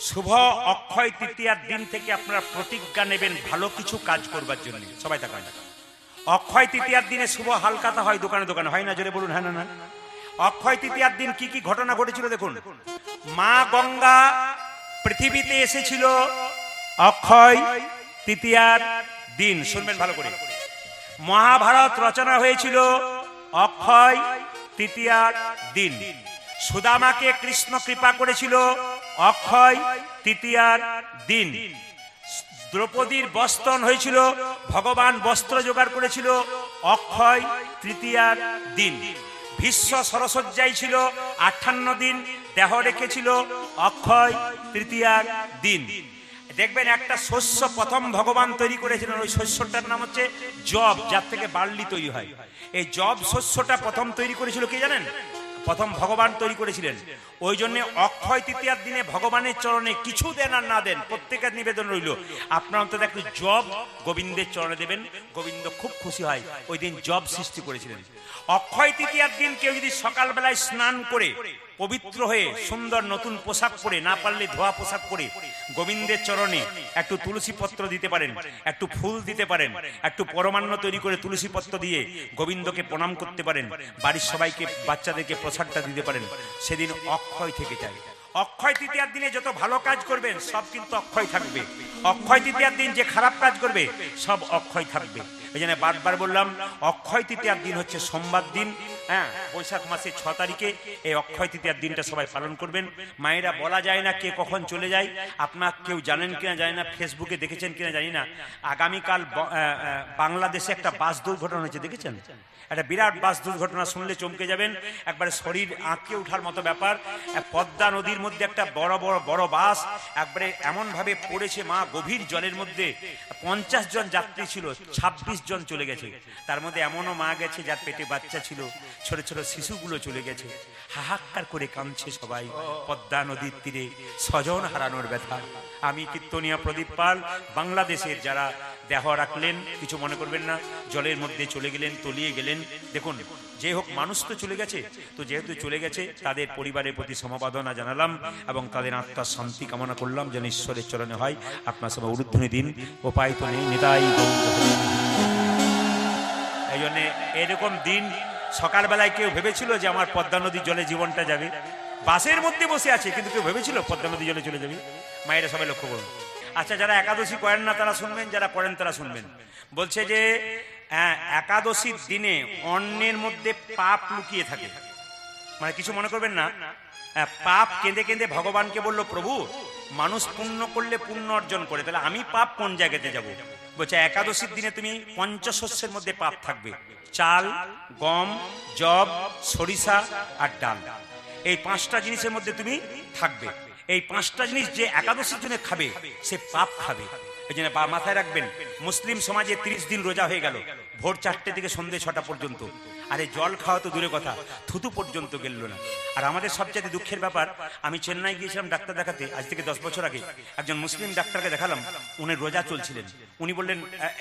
শুভ অক্ষয় তৃতীয়ার দিন থেকে আপনারা প্রতিজ্ঞা নেবেন ভালো কিছু কাজ করবার জন্য। সবাই তাকান। অক্ষয় তৃতীয়ার দিনে শুভ হালকাতা হয় দোকানে দোকানে, হয় না? জোরে বলুন হ্যাঁ না না। অক্ষয় তৃতীয়ার দিন কি কি ঘটনা ঘটেছিল দেখুন। মা গঙ্গা পৃথিবীতে এসেছিল অক্ষয় তৃতীয়ার দিন। শুনবেন ভালো করে। মহাভারত রচনা হয়েছিল অক্ষয় তৃতীয়ার দিন। সুদামাকে কৃষ্ণ কৃপা করেছিল অক্ষয় তৃতীয়ার দিন। দ্রৌপদীর বস্ত্রন হয়েছিল, ভগবান বস্ত্র জোগাড় করেছিল অক্ষয় তৃতীয়ার দিন। ভীষ্ম সরসজ্জায় ছিল 58 দিন, দেহ রেখেছিল অক্ষয় তৃতীয়ার দিন। দেখবেন একটা শস্য প্রথম ভগবান তৈরি করেছিলেন, ওই শস্যটার নাম হচ্ছে জব, যার থেকে বার্লি তৈরি হয়। এই জব শস্যটা প্রথম তৈরি করেছিল কি জানেন? প্রথম ভগবান তৈরি করেছিলেন। ওই জন্য অক্ষয় তৃতীয়ার দিনে ভগবানের চরণে কিছু দেন আর না দেন, প্রত্যেকের নিবেদন রইল আপনার অন্তত একটু জব গোবিন্দের চরণে দেবেন। গোবিন্দ খুব খুশি হয়। ওই দিন জব সৃষ্টি করেছিলেন। অক্ষয় তৃতীয়ার দিন কেউ যদি সকালবেলায় স্নান করে পবিত্র হয়ে সুন্দর নতুন পোশাক পরে, না পারলে ধোয়া পোশাক পরে গোবিন্দের চরণে একটু তুলসী পত্র দিতে পারেন, একটু ফুল দিতে পারেন, একটু পরমান্ন তৈরি করে তুলসী পত্র দিয়ে গোবিন্দকে প্রণাম করতে পারেন, বাড়ির সবাইকে বাচ্চাদেরকে প্রসাদটা দিতে পারেন, সেদিন অক্ষয় থেকে যায়। অক্ষয় তৃতীয়ার দিনে যত ভালো কাজ করবেন সব কিন্তু অক্ষয় থাকবে। অক্ষয় তৃতীয়ার দিন যে খারাপ কাজ করবে সব অক্ষয় থাকবে। এই জন্য বারবার বললাম অক্ষয় তৃতীয়ার দিন হচ্ছে সোমবার দিন। হ্যাঁ, বৈশাখ মাসের 6 তারিখে এই অক্ষয় তৃতীয়ার দিনটা সবাই পালন করবেন। মায়েরা বলা যায় না কে কখন চলে যায়। আপনার কেউ জানেন কিনা জানি না, ফেসবুকে দেখেছেন কিনা জানি না, আগামীকাল বাংলাদেশে একটা বাস দুর্ঘটনা হয়েছে, দেখেছেন? একটা বিরাট বাস দুর্ঘটনা, শুনলে চমকে যাবেন। একবারে শরীর আঁতকে ওঠার মতো ব্যাপার। পদ্মা নদীর মধ্যে একটা বড় বাস একবারে এমন ভাবে পড়েছে, মা গভীর জলের মধ্যে। 50 জন যাত্রী ছিল, 26 জন চলে গেছে। তার মধ্যে এমনও মা গেছে যার পেটে বাচ্চা ছিল, ছোট ছোট শিশুগুলো চলে গেছে। হাহাকার করে কাঁদছে সবাই পদ্মা নদীর তীরে, স্বজন হারানোর ব্যথা। আমি কীর্তনিয়া প্রদীপ পাল, বাংলাদেশের যারা দেহ রাখলেন কিছু মনে করবেন না, জলের মধ্যে চলে গেলেন, তলিয়ে গেলেন। দেখুন, যে হোক মানুষ তো চলে গেছে, তো যেহেতু চলে গেছে তাদের পরিবারের প্রতি সমবেদনা জানালাম এবং তাদের আত্মার শান্তি কামনা করলাম যেন ঈশ্বরের চরণে হয়। আপনার সবাই উলুধ্বনি দিন, উপায় তো নেই, নিতাই গৌর। এই জন্যে এরকম দিন সকালবেলায় কেউ ভেবেছিল যে আমার পদ্মা নদীর জলে জীবনটা যাবে? বাসের মধ্যে বসে আছে কিন্তু কেউ ভেবেছিল পদ্মা নদী জলে চলে যাবে? মায়েরা সবাই লক্ষ্য করুন। আচ্ছা, যারা একাদশী করেন না তারা শুনবেন, যারা করেন তারা শুনবেন। বলছে যে একাদশীর দিনে অন্নের মধ্যে পাপ লুকিয়ে থাকে। মানে কিছু মনে করবেন না, পাপ কেঁদে কেঁদে ভগবানকে বলল, প্রভু মানুষ পুণ্য করলে পুণ্য অর্জন করে, তাহলে আমি পাপ কোন জায়গাতে যাব? বলছে একাদশীর দিনে তুমি পঞ্চশস্যের মধ্যে পাপ থাকবে। চাল, গম, জব, সরিষা আর ডাল, এই 5টা জিনিসের মধ্যে তুমি থাকবে। এই 5টা জিনিস যে একাদশীর জন্য খাবে সে পাপ খাবে। এই জন্য মাথায় রাখবেন, মুসলিম সমাজে 30 দিন রোজা হয়ে গেল, ভোর 4টে থেকে সন্ধ্যে 6টা পর্যন্ত। আরে জল খাওয়া তো দূরে কথা, থুতু পর্যন্ত গেল না। আর আমাদের সবচেয়ে দুঃখের ব্যাপার, আমি চেন্নাই গিয়েছিলাম ডাক্তার দেখাতে আজ থেকে 10 বছর আগে। একজন মুসলিম ডাক্তারকে দেখালাম, উনি রোজা চলছিলেন। উনি বললেন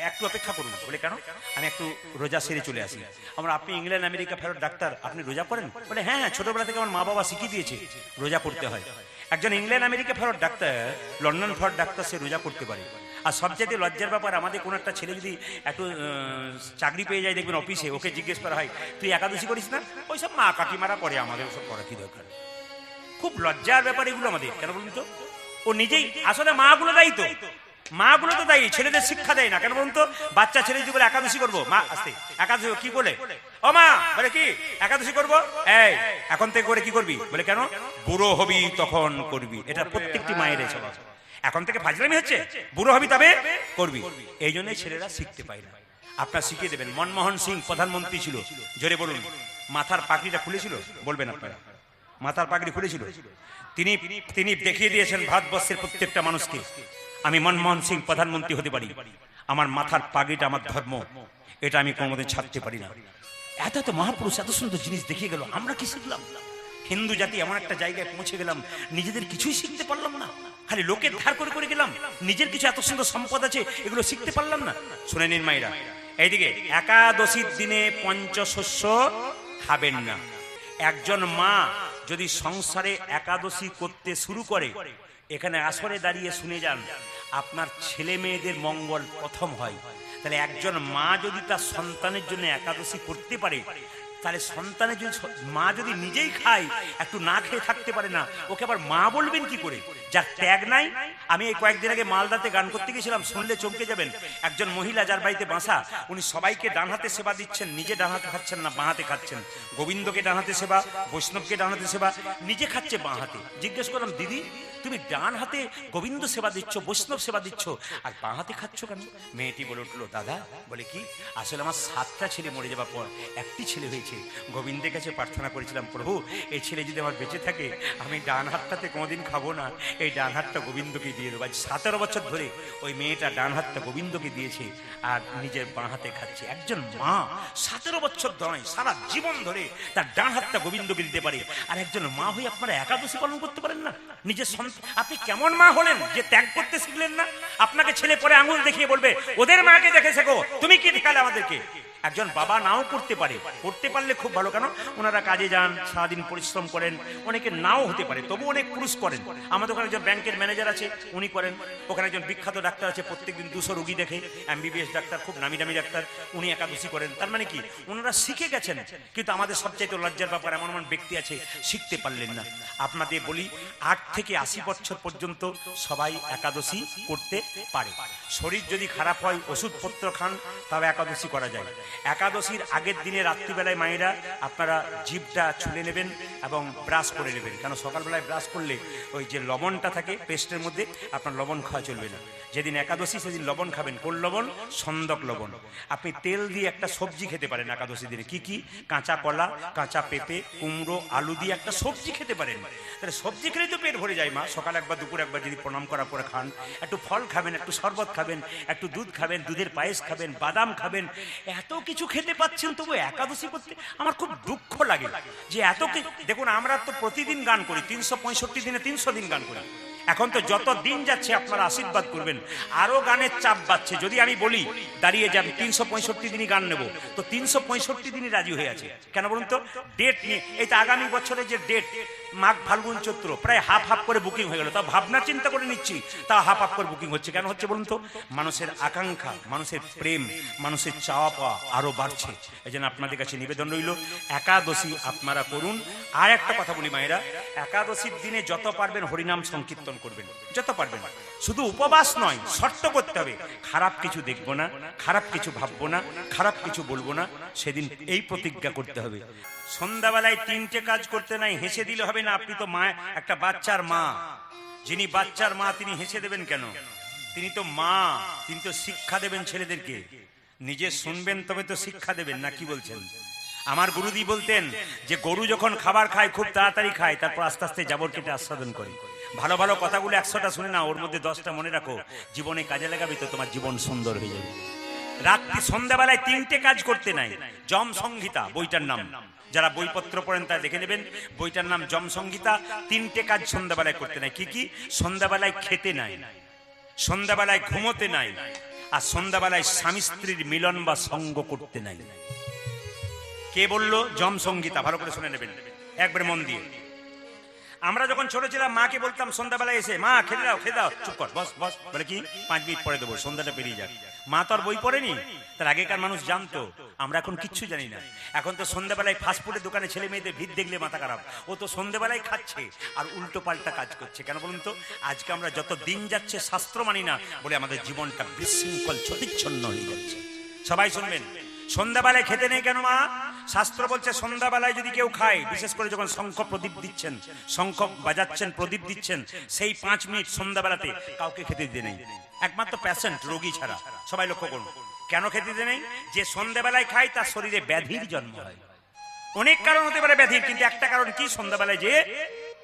একটু অপেক্ষা করুন। বলে কেন? আমি একটু রোজা সেরে চলে আসি। আমরা, আপনি ইংল্যান্ড আমেরিকা ফেরত ডাক্তার, আপনি রোজা করেন? বলে হ্যাঁ, ছোটবেলা থেকে আমার মা বাবা শিখিয়ে দিয়েছে রোজা করতে হয়। একজন ইংল্যান্ড আমেরিকা ফেরত ডাক্তার, লন্ডন ফেরত ডাক্তার, সে রোজা করতে পারে। আর সবচেয়ে লজ্জার ব্যাপার, আমাদের কোনো একটা ছেলে যদি একটু চাকরি পেয়ে যায় দেখবেন অফিসে, ওকে জিজ্ঞেস করা হয় তুই একাদশী করিস না? ওইসব মা কাকিমারা করে, আমাদের ওসব করা কি দরকার? খুব লজ্জার ব্যাপার এগুলো আমাদের। কেন বলুন তো? ও নিজেই আসলে মাগুলো দায়ী তো, মাগুলো তো দায়ী, ছেলেদের শিক্ষা দেয় না। কেন বলুন তো? বাচ্চা ছেলে যদি বলে একাদশী করবো, মা আসতে একাদশী কি বলে, ও মা বলে কি একাদশী করবো, এই এখন থেকে করে কি করবি? বলে কেন? বুড়ো হবি তখন করবি। এটা প্রত্যেকটি মায়ের স্বভাব। এখন থেকে ফাজলামি হচ্ছে, বুড়ো হবি তবে করবি। এই জন্যই ছেলেরা শিখতে পায় না। আপনার শিখিয়ে দেবেন। মনমোহন সিং প্রধানমন্ত্রী ছিল, জোরে বলুন। মাথার পাগড়িটা খুলেছিল, বলবেন আপনারা, মাথার পাগড়ি খুলেছিল। তিনি দেখিয়ে দিয়েছেন ভারতবর্ষের প্রত্যেকটা মানুষকে, আমি মনমোহন সিং প্রধানমন্ত্রী হতে পারি, আমার মাথার পাগড়িটা আমার ধর্ম, এটা আমি কোনোদিন ছাড়তে পারি না। এত এত মহাপুরুষ এত সুন্দর জিনিস দেখিয়ে গেল, আমরা কি শিখলাম? হিন্দু জাতি এমন একটা জায়গায় পৌঁছে গেলাম, নিজেদের কিছুই শিখতে পারলাম না, খালি লোকের ধার করে করে গেলাম। নিজের কিছু এত সুন্দর সম্পদ আছে, এগুলো শিখতে পারলাম না। শুনে নিন মায়েরা, এইদিকে একাদশীর দিনে পঞ্চশস্য খাবেন না। একজন মা যদি সংসারে একাদশী করতে শুরু করে, এখানে আসরে দাঁড়িয়ে শুনে যান, আপনার ছেলে মেয়েদের মঙ্গল প্রথম হয়। তাহলে একজন মা যদি তার সন্তানের জন্য একাদশী করতে পারে, তাহলে সন্তানের যদি মা যদি নিজেই খায়, একটু না খেয়ে থাকতে পারে না, ওকে আবার মা বলবেন কি করে? যার ত্যাগ নাই। আমি এই কয়েকদিন আগে মালদাতে গান করতে গেছিলাম, শুনলে চমকে যাবেন। একজন মহিলা যার বাড়িতে বাসা, উনি সবাইকে ডান হাতে সেবা দিচ্ছেন, নিজে ডান হাতে খাচ্ছেন না, বাঁ হাতে খাচ্ছেন। গোবিন্দকে ডান হাতে সেবা, বৈষ্ণবকে ডান হাতে সেবা, নিজে খাচ্ছে বাঁ হাতে। জিজ্ঞেস করলাম, দিদি তুমি ডান হাতে গোবিন্দ সেবা দিচ্ছ, বৈষ্ণব সেবা দিচ্ছ, আর বাঁ হাতে খাচ্ছ কেন? মেয়েটি বলে উঠলো, দাদা, বলে কি, আসলে আমার 7টা ছেলে মরে যাবার পর একটি ছেলে হয়েছে। গোবিন্দের কাছে প্রার্থনা করেছিলাম, প্রভু এই ছেলে যদি আমার বেঁচে থাকে, আমি ডান হাতটাতে কোনোদিন খাবো না, এই ডান হাতটা গোবিন্দকে দিয়ে দেবো। আজ 17 বছর ধরে ওই মেয়েটা ডান হাতটা গোবিন্দকে দিয়েছে আর নিজের বাঁ হাতে খাচ্ছে। একজন মা 17 বছর নয়, সারা জীবন ধরে তার ডান হাতটা গোবিন্দকে দিতে পারে। আর একজন মা হয়ে আপনারা একাদশী পালন করতে পারেন না? নিজের আপনি কেমন মা হলেন যে ত্যাগ করতে শিখলেন না? আপনাকে ছেলে পরে আঙুল দেখিয়ে বলবে, ওদের মাকে দেখে শেখো, তুমি কি দেখালে আমাদেরকে? একজন বাবা নাও করতে পারে, করতে পারলে খুব ভালো। কেন? ওনারা কাজে যান, সারাদিন পরিশ্রম করেন, অনেকে নাও হতে পারে, তবু অনেক পুরুষ করেন। আমাদের ওখানে একজন ব্যাংকের ম্যানেজার আছে, উনি করেন। ওখানে একজন বিখ্যাত ডাক্তার আছে, প্রত্যেকদিন 200 রোগী দেখে, MBBS ডাক্তার, খুব নামি দামি ডাক্তার, উনি একাদশী করেন। তার মানে কি, ওনারা শিখে গেছেন। কিন্তু আমাদের সবচাইতে লজ্জার ব্যাপার, এমন এমন ব্যক্তি আছে শিখতে পারলেন না। আপনাদের বলি, 8 থেকে 80 বছর পর্যন্ত সবাই একাদশী করতে পারে। শরীর যদি খারাপ হয়, ওষুধপত্র খান, তবে একাদশী করা যায়। একাদশীর আগের দিনে রাত্রিবেলায় মায়েরা আপনারা জিভটা ছুলে নেবেন এবং ব্রাশ করে নেবেন। কেন? সকালবেলায় ব্রাশ করলে ওই যে লবণটা থাকে পেস্টের মধ্যে, আপনার লবণ খাওয়া চলবে না। যেদিন একাদশী সেদিন লবণ খাবেন। কোন লবণ? সন্দক লবণ। আপনি তেল দিয়ে একটা সবজি খেতে পারেন একাদশী দিনে। কি কি? কাঁচা কলা, কাঁচা পেঁপে, কুমড়ো, আলু দিয়ে একটা সবজি খেতে পারেন। তাহলে সবজি খেলেই তো পেট ভরে যায় মা। সকাল একবার, দুপুর একবার যদি প্রণাম করার পরে খান, একটু ফল খাবেন, একটু শরবত খাবেন, একটু দুধ খাবেন, দুধের পায়েস খাবেন, বাদাম খাবেন, এত কিছু খেতে পাচ্ছেন, তবু একাদশী করতে আমার খুব দুঃখ লাগে যে এত কিছু। দেখুন, আমরা তো প্রতিদিন গান করি, 365 দিনে 300 দিন গান করি। এখন তো যত দিন যাচ্ছে আপনারা আশীর্বাদ করবেন, আরো গানের চাপ বাড়ছে। যদি আমি বলি দাঁড়িয়ে যান 365 দিনই গান নেব, তো 365 দিনই রাজি হয়ে আছে। কেন বলুন তো? ডেট নিয়ে। এই তো আগামী বছরে যে ডেট, মাঘ, ফাল্গুন, চৈত্র, প্রায় হাফ হাফ করে বুকিং হয়ে গেল। তাও ভাবনা চিন্তা করে নিচ্ছি, তা হাফ হাফ করে বুকিং হচ্ছে। কেন হচ্ছে বলুন তো? মানুষের আকাঙ্ক্ষা, মানুষের প্রেম, মানুষের চাওয়া পাওয়া আরো বাড়ছে। এই জন্য আপনাদের কাছে নিবেদন রইল, একাদশী আপনারা করুন। আর একটা কথা বলি মায়েরা, একাদশীর দিনে যত পারবেন হরিনাম সংকীর্তন করবেন, যত পারবেন। শুধু উপবাস নয়, শর্ত করতে হবে, খারাপ কিছু দেখবো না, খারাপ কিছু ভাববো না, খারাপ কিছু বলবো না। সেদিন এই প্রতিজ্ঞা করতে হবে। সন্ধ্যাবেলায় 3টে কাজ করতে নাই, হেসে দিলে হবে না। আপনি তো মা, একটা বাচ্চার মা। যিনি বাচ্চার মা, তিনি হেসে দেবেন কেন? তিনি তো মা, তিনি তো শিক্ষা দেবেন ছেলেদেরকে। নিজে শুনবেন তবে তো শিক্ষা দেবেন, না কি বলছেন? আমার গুরুদি বলতেন যে গরু যখন খাবার খায় খুব তাড়াতাড়ি খায়, তারপর আস্তে আস্তে জাবর কেটে আস্বাদন করে। ভালো ভালো কথাগুলো 100টা শুনে না, ওর মধ্যে 10টা মনে রাখো, জীবনে কাজে লাগাবে তো তোমার জীবন সুন্দর হয়ে যাবে। রাত্রি সন্ধ্যাবেলায় 3টে কাজ করতে নাই। যম সংহিতা বইটার নাম, যারা বইপত্র পড়েন তারা দেখে নেবেন, বইটার নাম যম সংহিতা। 3টে কাজ সন্ধ্যাবেলায় করতে নাই। কি কি? সন্ধ্যাবেলায় খেতে নাই, সন্ধ্যাবেলায় ঘুমোতে নাই, আর সন্ধ্যাবেলায় স্বামী স্ত্রীর মিলন বা সঙ্গ করতে নাই। কে বললো? যম সংহিতা। ভালো করে শুনে নেবেন একবারে মন দিয়ে। আমরা যখন ছোট ছিলাম মাকে বলতাম সন্ধ্যাবেলায় এসে, মা খেতে দাও, খেতে দাও, চুপ কর, বস বস। বলে কি? 5 মিনিট পরে দেবো, সন্ধ্যাটা পেরিয়ে যাক। মা তো আর বই পড়েনি, তার আগেকার মানুষ জানতো। আমরা এখন কিচ্ছু জানি না। এখন তো সন্ধ্যাবেলায় ফাস্টফুডের দোকানে ছেলে মেয়েদের ভিড় দেখলে মাথা খারাপ। ও তো সন্ধ্যাবেলায় খাচ্ছে আর উল্টো পাল্টা কাজ করছে। কেন বলুন তো? আজকে আমরা যত দিন যাচ্ছে শাস্ত্র মানি না বলে আমাদের জীবনটা বিশৃঙ্খল, ছতিচ্ছন্ন হয়ে যাচ্ছে। সবাই শুনবেন, সন্ধ্যাবেলায় খেতে নেই কেন মা? শাস্ত্র বলছে সন্ধ্যাবেলায় যদি কেউ খায়, বিশেষ করে যখন শঙ্খ প্রদীপ দিচ্ছেন, শঙ্খ বাজাচ্ছেন, প্রদীপ দিচ্ছেন, সেই 5 মিনিট সন্ধ্যাবেলাতে কাউকে খেতে দিতে নেই, একমাত্র পেশেন্ট, রোগী ছাড়া। সবাই লক্ষ্য করুন, কেন খেতে দিতে নেই? যে সন্ধ্যাবেলায় খায় তার শরীরে ব্যাধির জন্ম হয়। অনেক কারণ হতে পারে ব্যাধির, কিন্তু একটা কারণ কি? সন্ধ্যাবেলায় যে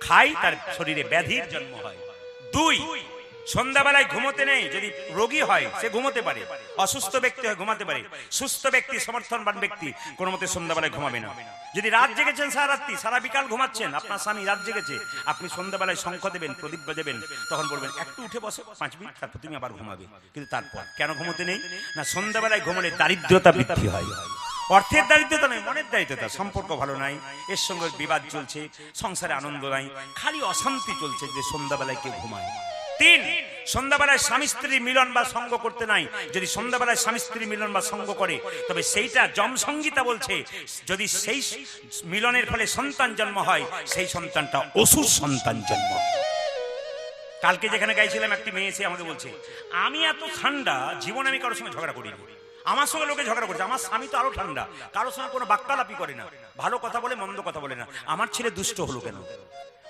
খায় তার শরীরে ব্যাধির জন্ম হয়। 2, সন্ধ্যাবেলায় ঘুমোতে নেই। যদি রোগী হয় সে ঘুমোতে পারে, অসুস্থ ব্যক্তি হয় ঘুমাতে পারে, সুস্থ ব্যক্তি, সমর্থনবান ব্যক্তি কোনো মতে সন্ধ্যাবেলায় ঘুমাবে না। যদি রাত জেগেছেন সারা রাত্রি, সারা বিকাল ঘুমাচ্ছেন, আপনার স্বামী রাত জেগেছে, আপনি সন্ধ্যাবেলায় শঙ্খ দেবেন, প্রদীপ দেবেন, তখন বলবেন একটু উঠে বসো 5 মিনিট, তারপর তুমি আবার ঘুমাবে। কিন্তু তারপর কেন ঘুমোতে নেই? না, সন্ধ্যাবেলায় ঘুমলে দারিদ্রতা বৃদ্ধি হয়, অর্থের দারিদ্রতা নয়, মনের দারিদ্রতা। সম্পর্ক ভালো নাই, এর সঙ্গে বিবাদ চলছে, সংসারে আনন্দ নাই, খালি অশান্তি চলছে, যে সন্ধ্যাবেলায় কেউ ঘুমায়। 3, সন্ধ্যাবেলায় স্বামী স্ত্রী মিলন বা সঙ্গ করতে নাই। যদি সন্ধ্যাবেলায় স্বামী স্ত্রী মিলন বা সঙ্গ করে, তবে সেইটা যমসংগীতা বলছে, যদি সেই মিলনের ফলে সন্তান জন্ম হয়, সেই সন্তানটা অসুর সন্তান জন্ম। কালকে যেখানে গাইছিলাম, একটি মেয়ে এসে আমাকে বলছে, আমি এত ঠান্ডা, জীবনে আমি কারোর সঙ্গে ঝগড়া করিনি। আমার সঙ্গে লোকে ঝগড়া করছে, আমার স্বামী তো আরো ঠান্ডা, কারোর সঙ্গে কোনো বাক্যালাপি করে না, ভালো কথা বলে মন্দ কথা বলে না। আমার ছেলে দুষ্ট হলো কেন?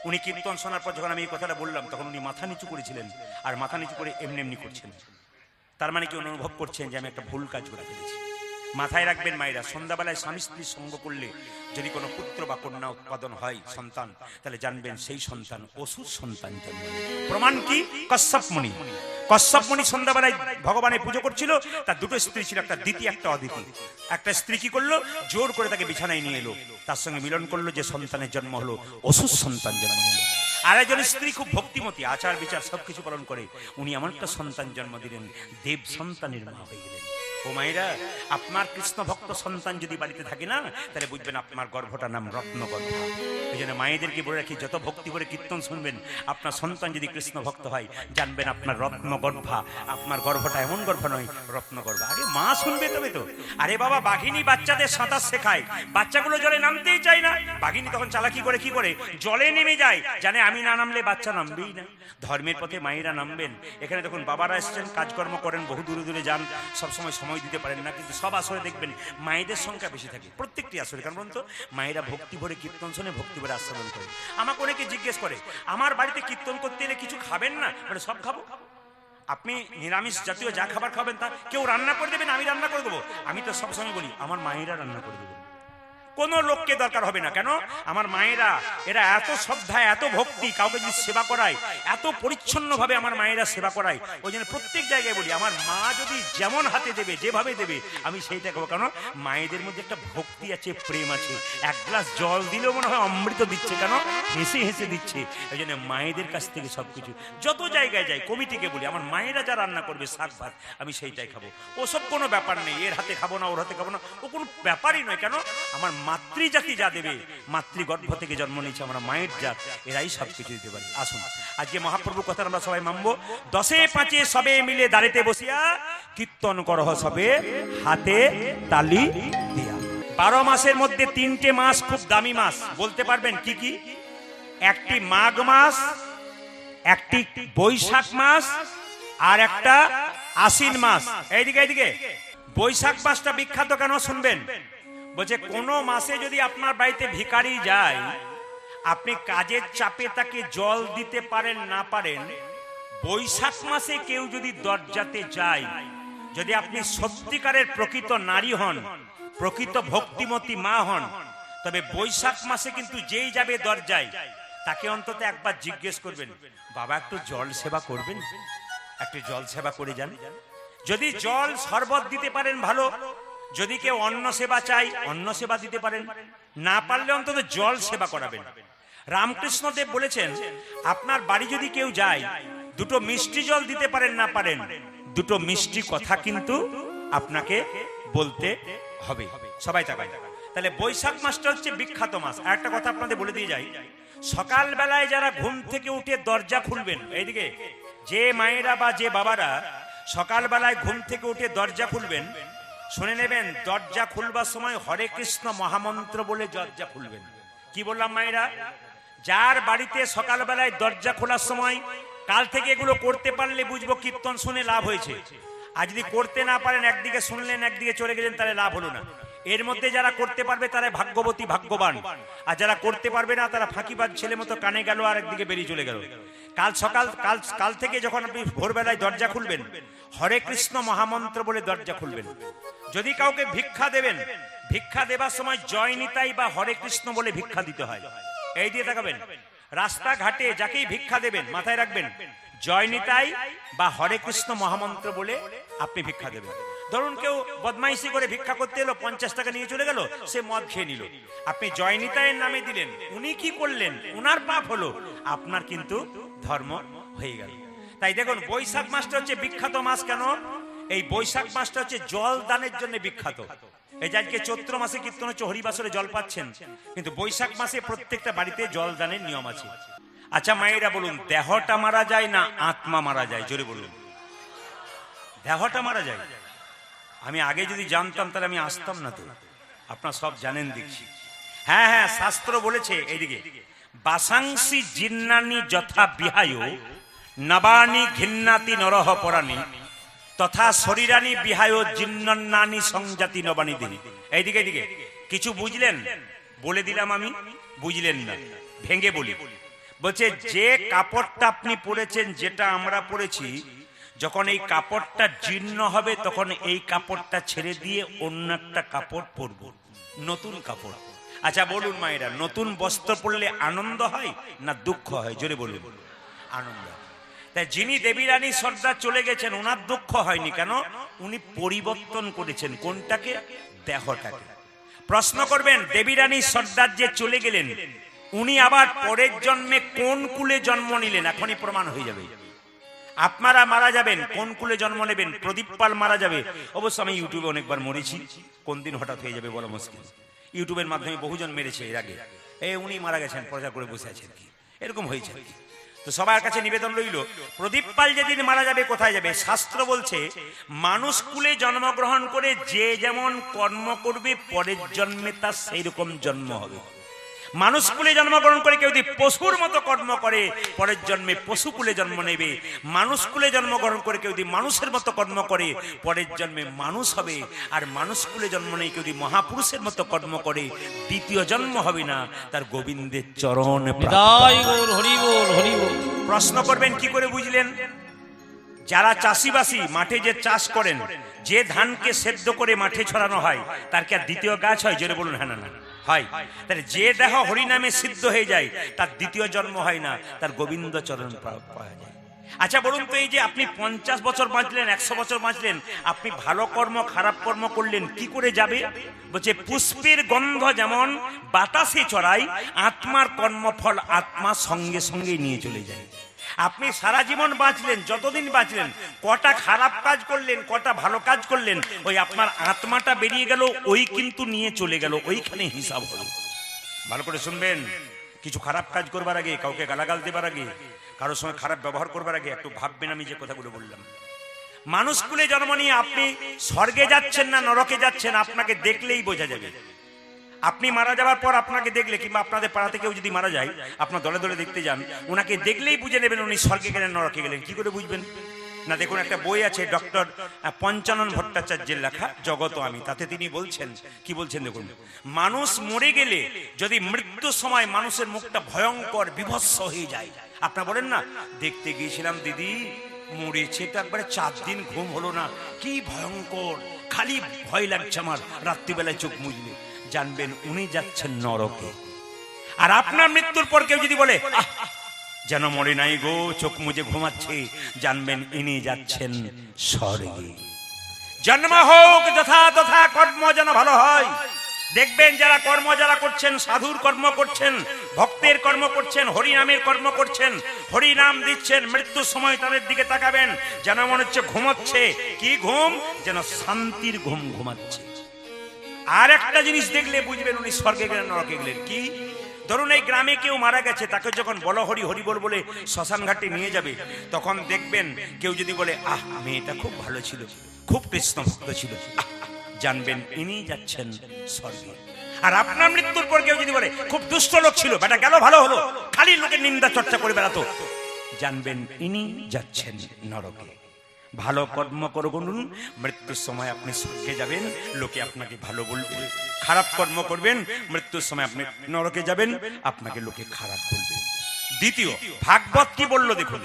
উনি কীর্তন শোনার পর যখন আমি এই কথাটা বললাম, তখন উনি মাথা নিচু করেছিলেন, আর মাথা নিচু করে এমনি এমনি করছেন। তার মানে কি অনুভব করছেন যে আমি একটা ভুল কাজ করে ফেলেছি। মাথায় রাখবেন মায়েরা, সন্ধ্যাবেলায় স্বামী স্ত্রীর সঙ্গ করলে যদি কোনো পুত্র বা কন্যা উৎপাদন হয়, সন্তান, তাহলে জানবেন সেই সন্তান অসুর সন্তান জন্ম। প্রমাণ কি? কশ্যপ মুনি। কশ্যপ মুনি সন্ধ্যাবেলায় ভগবানের পুজো করছিল, তার দুটো স্ত্রী ছিল, একটা দ্বিতীয় একটা অদিতি। একটা স্ত্রী কি করলো? জোর করে তাকে বিছানায় নিয়ে এলো, তার সঙ্গে মিলন করলো, যে সন্তানের জন্ম হলো, অসুর সন্তান জন্ম হলো। আর একজন স্ত্রী খুব ভক্তিমতী, আচার বিচার সবকিছু পালন করে, উনি এমন একটা সন্তান জন্ম দিলেন, দেব সন্তানের মা হয়ে গেলেন। ও মায়েরা, আপনার কৃষ্ণ ভক্ত সন্তান যদি বাড়িতে থাকে না, তাহলে বুঝবেন আপনার গর্ভটার নাম রত্নগর্ভা। এই জন্য মায়েদেরকে বলে রাখি, যত ভক্তি করে কীর্তন শুনবেন, আপনার সন্তান যদি কৃষ্ণ ভক্ত হয়, জানবেন আপনার রত্নগর্ভা। আপনার গর্ভটা এমন গর্ভ নয়, রত্নগর্ভা। আরে মা শুনবে তবে তো। আরে বাবা, বাঘিনী বাচ্চাদের সাঁতার শেখায়, বাচ্চাগুলো জলে নামতেই চায় না, বাঘিনী তখন চালাকি করে কি করে, জলে নেমে যায়, জানে আমি না নামলে বাচ্চা নামবেই না। ধর্মের পথে মায়েরা নামবেন। এখানে দেখুন বাবারা এসছেন, কাজকর্ম করেন, বহু দূরে দূরে যান, সবসময় সময় দিতে পারেন না, কিন্তু সব আসরে দেখবেন মায়েদের সংখ্যা বেশি থাকে, প্রত্যেকটি আসরে। কারণ বলুন তো, মায়েরা ভক্তি ভরে কীর্তন শোনে, ভক্তি ভরে আস্বাদন করে। আমাকে অনেকে জিজ্ঞেস করে, আমার বাড়িতে কীর্তন করতে এলে কিছু খাবেন না? বলে সব খাবো। আপনি নিরামিষ জাতীয় যা খাবার খাবেন তা কেউ রান্না করে দেবেন, আমি রান্না করে দেবো? আমি তো সবসময় বলি, আমার মায়েরা রান্না করে দেবেন, কোনো লোককে দরকার হবে না। কেন? আমার মায়েরা, এরা এত শ্রদ্ধা, এত ভক্তি, কাউকে যদি সেবা করায়, এত পরিচ্ছন্নভাবে আমার মায়েরা সেবা করায়। ওই জন্য প্রত্যেক জায়গায় বলি, আমার মা যদি যেমন হাতে দেবে, যেভাবে দেবে, আমি সেইটা খাবো। কেন? মায়েদের মধ্যে একটা ভক্তি আছে, প্রেম আছে। এক গ্লাস জল দিলেও মনে হয় অমৃত দিচ্ছে। কেন? হেসে হেসে দিচ্ছে। ওই জন্য মায়েদের কাছ থেকে সবকিছু, যত জায়গায় যাই, কমিটিকে বলি, আমার মায়েরা যা রান্না করবে শাক ভাত, আমি সেইটাই খাবো। ওসব কোনো ব্যাপার নেই, এর হাতে খাবো না, ওর হাতে খাবো না, ও কোনো ব্যাপারই নয়। কেন? আমার মাতৃজাতি যা দেবে, মাতৃগর্ভ থেকে জন্ম নিয়েছে আমরা মায়ের জাত, এরাই সবকিছু দিতে পারে। আসুন আজকে মহাপ্রভুর কথা আমরা সবাই মানবো। 10-5 সবে মিলে দাঁড়িতে বসিয়া কীর্তন করহ সবে হাতে তালি দিয়া। 12 মাসের মধ্যে 3টে মাস খুব দামি মাস, বলতে পারবেন কি কি? একটি মাঘ মাস, একটি বৈশাখ মাস, আর একটা আশ্বিন মাস। এইদিকে এইদিকে, বৈশাখ মাসটা বিখ্যাত কেন শুনবেন। বলছে কোন মাসে যদি আপনার বাড়িতে ভিখারি যায়, আপনি কাজের চাপে তাকে জল দিতে পারেন না পারেন, বৈশাখ মাসে কেউ যদি দরজাতে যায়, যদি আপনি সত্যিকারের প্রকৃত নারী হন, প্রকৃত ভক্তিমতী মা হন, তবে বৈশাখ মাসে কিন্তু যেই যাবে দরজায়, তাকে অন্তত একবার জিজ্ঞেস করবেন, বাবা একটু জল সেবা করবেন, একটু জল সেবা করে যান। যদি জল শরবত দিতে পারেন ভালো, যদি কেউ অন্ন সেবা চাই, অন্ন সেবা দিতে পারেন, না পারলে অন্তত জল সেবা করাবেন। রামকৃষ্ণ দেব বলেছেন, আপনার বাড়ি যদি কেউ যায়, দুটো মিষ্টি জল দিতে পারেন না পারেন, দুটো মিষ্টি কথা কিন্তু আপনাকে বলতে হবে। সবাই তাকায়। তাহলে বৈশাখ মাসটা হচ্ছে বিখ্যাত মাস। আর একটা কথা আপনাদের বলে দিয়ে যাই, সকাল বেলায় যারা ঘুম থেকে উঠে দরজা খুলবেন, এইদিকে যে মায়েরা বা যে বাবারা সকাল বেলায় ঘুম থেকে উঠে দরজা খুলবেন, শুনে নেবেন, দরজা খুলবার সময় হরে কৃষ্ণ মহামন্ত্র বলে দরজা খুলবেন। কি বললাম মায়েরা? যার বাড়িতে সকালবেলায় দরজা খোলার সময়, কাল থেকে এগুলো করতে পারলে বুঝবো কীর্তন শুনে লাভ হয়েছে। আর যদি করতে না পারেন, একদিকে শুনলেন একদিকে চলে গেলেন, তাহলে লাভ হলো না। এর মধ্যে যারা করতে পারবে তারা ভাগ্যবতী, ভাগ্যবান। আর যারা করতে পারবে না, তারা ফাঁকিবাজ ছেলে মতো কানে গেল আর একদিকে বেরিয়ে চলে গেল। কাল থেকে যখন আপনি ভোরবেলায় দরজা খুলবেন, হরে কৃষ্ণ মহামন্ত্র বলে দরজা খুলবেন। যদি কাউকে ভিক্ষা দেবেন, ভিক্ষা দেবার সময় জয় নিতাই বা হরে কৃষ্ণ বলে ভিক্ষা দিতে হয়। এই দিয়ে তাকাবেন, রাস্তাঘাটে যাকেই ভিক্ষা দেবেন, মাথায় রাখবেন, জয় নিতাই বা হরে কৃষ্ণ মহামন্ত্র বলে আপনি ভিক্ষা দেবেন। ধরুন কেউ বদমাইশি করে ভিক্ষা করতে এলো, 50 টাকা নিয়ে চলে গেল, সে মদ খেয়ে নিল, আপনি জয় নিতাইয়ের নামে দিলেন, উনি কি করলেন? উনার পাপ হলো, আপনার কিন্তু ধর্ম হয়ে গেল। তাই দেখুন, বৈশাখ মাসটা হচ্ছে বিখ্যাত মাস। কেন? এই বৈশাখ মাসটা হচ্ছে জল দানের জন্য বিখ্যাত। এই যে আজকে চৈত্র মাসে কীর্তন হচ্ছে, হরিবাসরে জল পাচ্ছেন, কিন্তু বৈশাখ মাসে প্রত্যেকটা বাড়িতে জল দানের নিয়ম আছে। আচ্ছা মায়েরা বলুন, দেহটা মারা যায় না আত্মা মারা যায়? জোরে বলুন। দেহটা মারা যায়। আমি আগে যদি জানতাম তাহলে আমি আসতাম না, তো আপনারা সব জানেন দেখছি। হ্যাঁ হ্যাঁ, শাস্ত্র বলেছে এইদিকে, বাসাংসি জিন্নানি যথা বিহায় নবানি ঘিন্নাতি নরহ পরাণী তথা শরীরানি বিহায় জিন্নানি সংজাতি নবানি দিনী। এইদিকে এইদিকে কিছু বুঝলেন? বলে দিলাম আমি, বুঝলেন না, ভেঙে বলি। বলছে যে কাপড়টা আপনি পরেছেন, যেটা আমরা পরেছি, যখন এই কাপড়টা জীর্ণ হবে তখন এই কাপড়টা ছেড়ে দিয়ে অন্য একটা কাপড় পরব, নতুন কাপড়। আচ্ছা বলুন মায়েরা, নতুন বস্ত্র পরলে আনন্দ হয় না দুঃখ হয়? জোরে বলুন। আনন্দ। তাই যিনি দেবী রানী সর্দার চলে গেছেন, ওনার দুঃখ হয়নি। কেন? উনি পরিবর্তন করেছেন কোনটাকে? দেহটাকে। প্রশ্ন করবেন, দেবী রানী সর্দার যে চলে গেলেন, উনি আবার পরের জন্মে কোন কুলে জন্ম নিলেন? এখনই প্রমাণ হয়ে যাবে। আপনারা মারা যাবেন, কোন কুলে জন্ম নেবেন? প্রদীপ পাল মারা যাবে। অবশ্য আমি ইউটিউবে অনেকবার মরেছি, কোন দিন হঠাৎ হয়ে যাবে বলা মুশকিল। ইউটিউবের মাধ্যমে বহুজন মেরেছে এর আগে, উনি মারা গেছেন, প্রচার করে বসে আছেন, কি এরকম হয়েছে। তো সবার কাছে নিবেদন রইল, প্রদীপ পাল যেদিন মারা যাবে কোথায় যাবে? শাস্ত্র বলছে, মানুষ কুলে জন্মগ্রহণ করে যে যেমন কর্ম করবে পরের জন্মে তার সেই রকম জন্ম হবে। মানুষ কুলে জন্মগ্রহণ করে কেউ যদি পশুর মতো কর্ম করে, পরের জন্মে পশু কুলে জন্ম নেবে। মানুষ কুলে জন্মগ্রহণ করে কেউ যদি মানুষের মতো কর্ম করে, পরের জন্মে মানুষ হবে। আর মানুষ কুলে জন্ম নেই কেউ যদি মহাপুরুষের মতো কর্ম করে, দ্বিতীয় জন্ম হবে না, তার গোবিন্দের চরণ। প্রশ্ন করবেন কি করে বুঝলেন? যারা চাষিবাসী মাঠে যে চাষ করেন, যে ধানকে সেদ্ধ করে মাঠে ছড়ানো হয়, তার কি আর দ্বিতীয় গাছ হয়? জোরে বলুন। হ্যাঁ না না হয়। তাহলে যে দেহ হরিনামে সিদ্ধ হয়ে যায়, তার দ্বিতীয় জন্ম হয় না, তার গোবিন্দ চরণ পাওয়া যায়। আচ্ছা বলুন তো, এই যে আপনি 50 বছর বাঁচলেন, 100 বছর বাঁচলেন, আপনি ভালো কর্ম খারাপ কর্ম করলেন, কি করে যাবে? বলছে, পুষ্পের গন্ধ যেমন বাতাসে ছড়ায়, আত্মার কর্মফল আত্মা সঙ্গে সঙ্গে নিয়ে চলে যায়। আপনি সারা জীবন বাঁচলেন, যতদিন বাঁচলেন, কটা খারাপ কাজ করলেন, কটা ভালো কাজ করলেন, ওই আপনার আত্মাটা বেরিয়ে গেল, ওই কিন্তু নিয়ে চলে গেল, ওইখানে হিসাব হলো। ভালো করে শুনবেন, কিছু খারাপ কাজ করবার আগে, কাউকে গালাগাল দেবার আগে, কারোর সঙ্গে খারাপ ব্যবহার করবার আগে একটু ভাববেন আমি যে কথাগুলো বললাম। মানুষ কুলে জন্ম নিয়ে আপনি স্বর্গে যাচ্ছেন না নরকে যাচ্ছেন, আপনাকে দেখলেই বোঝা যাবে। আপনি মারা যাওয়ার পর আপনাকে দেখলে, কিংবা আপনাদের পাড়াতে কেউ যদি মারা যায়, আপনার দলে দলে দেখতে যান, ওনাকে দেখলেই বুঝে নেবেন উনি স্বর্গে গেলেন নরকে গেলেন। কি করে বুঝবেন? না, দেখুন একটা বই আছে ডক্টর পঞ্চানন ভট্টাচার্যের লেখা, জগত আমি, তাতে তিনি বলছেন, কি বলছেন দেখুন, মানুষ মরে গেলে যদি মৃত্যুর সময় মানুষের মুখটা ভয়ঙ্কর বিভৎস হয়ে যায়, আপনারা বলেন না, দেখতে গিয়েছিলাম দিদি মরেছে, তো একবারে 4 দিন ঘুম হলো না, কি ভয়ঙ্কর, খালি ভয় লাগছে আমার, রাত্রিবেলায় চোখ মুজলে, জানবেন উনি যাচ্ছেন নরকে। আর আপনার মৃত্যুর পর কেউ যদি বলে যেন মরে নাই গো, চোখ মুজে ঘুমাচ্ছে, জানবেন ইনি যাচ্ছেন স্বর্গে। জন্ম হোক যথা তথা, কর্ম যেন ভালো হয়। দেখবেন যারা কর্ম যারা করছেন, সাধুর কর্ম করছেন, ভক্তের কর্ম করছেন, হরিনামের কর্ম করছেন, হরিনাম দিচ্ছেন, মৃত্যুর সময় তাদের দিকে তাকাবেন, যেন মনে হচ্ছে ঘুমাচ্ছে। কি ঘুম? যেন শান্তির ঘুম ঘুমাচ্ছে। আর একটা জিনিস দেখলে বুঝবেন উনি স্বর্গে গেলেন নরকে গেলেন। কি? ধরুন এই গ্রামে কেউ মারা গেছে, তাকে যখন বলো হরি হরি বল বলে শ্মশান ঘাটে নিয়ে যাবে, তখন দেখবেন কেউ যদি বলে আহ মেয়েটা খুব ভালো ছিল, খুব কৃষ্ণ ভক্ত ছিল, জানবেন ইনি যাচ্ছেন স্বর্গে। আর আপনার মৃত্যুর পর কেউ যদি বলে খুব দুষ্ট লোক ছিল, বেটা গেল ভালো হলো, খালি লোকের নিন্দা চর্চা করে বেড়াতো, জানবেন ইনি যাচ্ছেন নরকে। ভালো কর্ম করুন, মৃত্যুর সময় আপনি স্বর্গে যাবেন, লোকে আপনাকে ভালো বলবে। খারাপ কর্ম করবেন, মৃত্যুর সময় আপনি নরকে যাবেন, আপনাকে লোকে খারাপ বলবে। দ্বিতীয়, ভাগবত কি বললো দেখুন।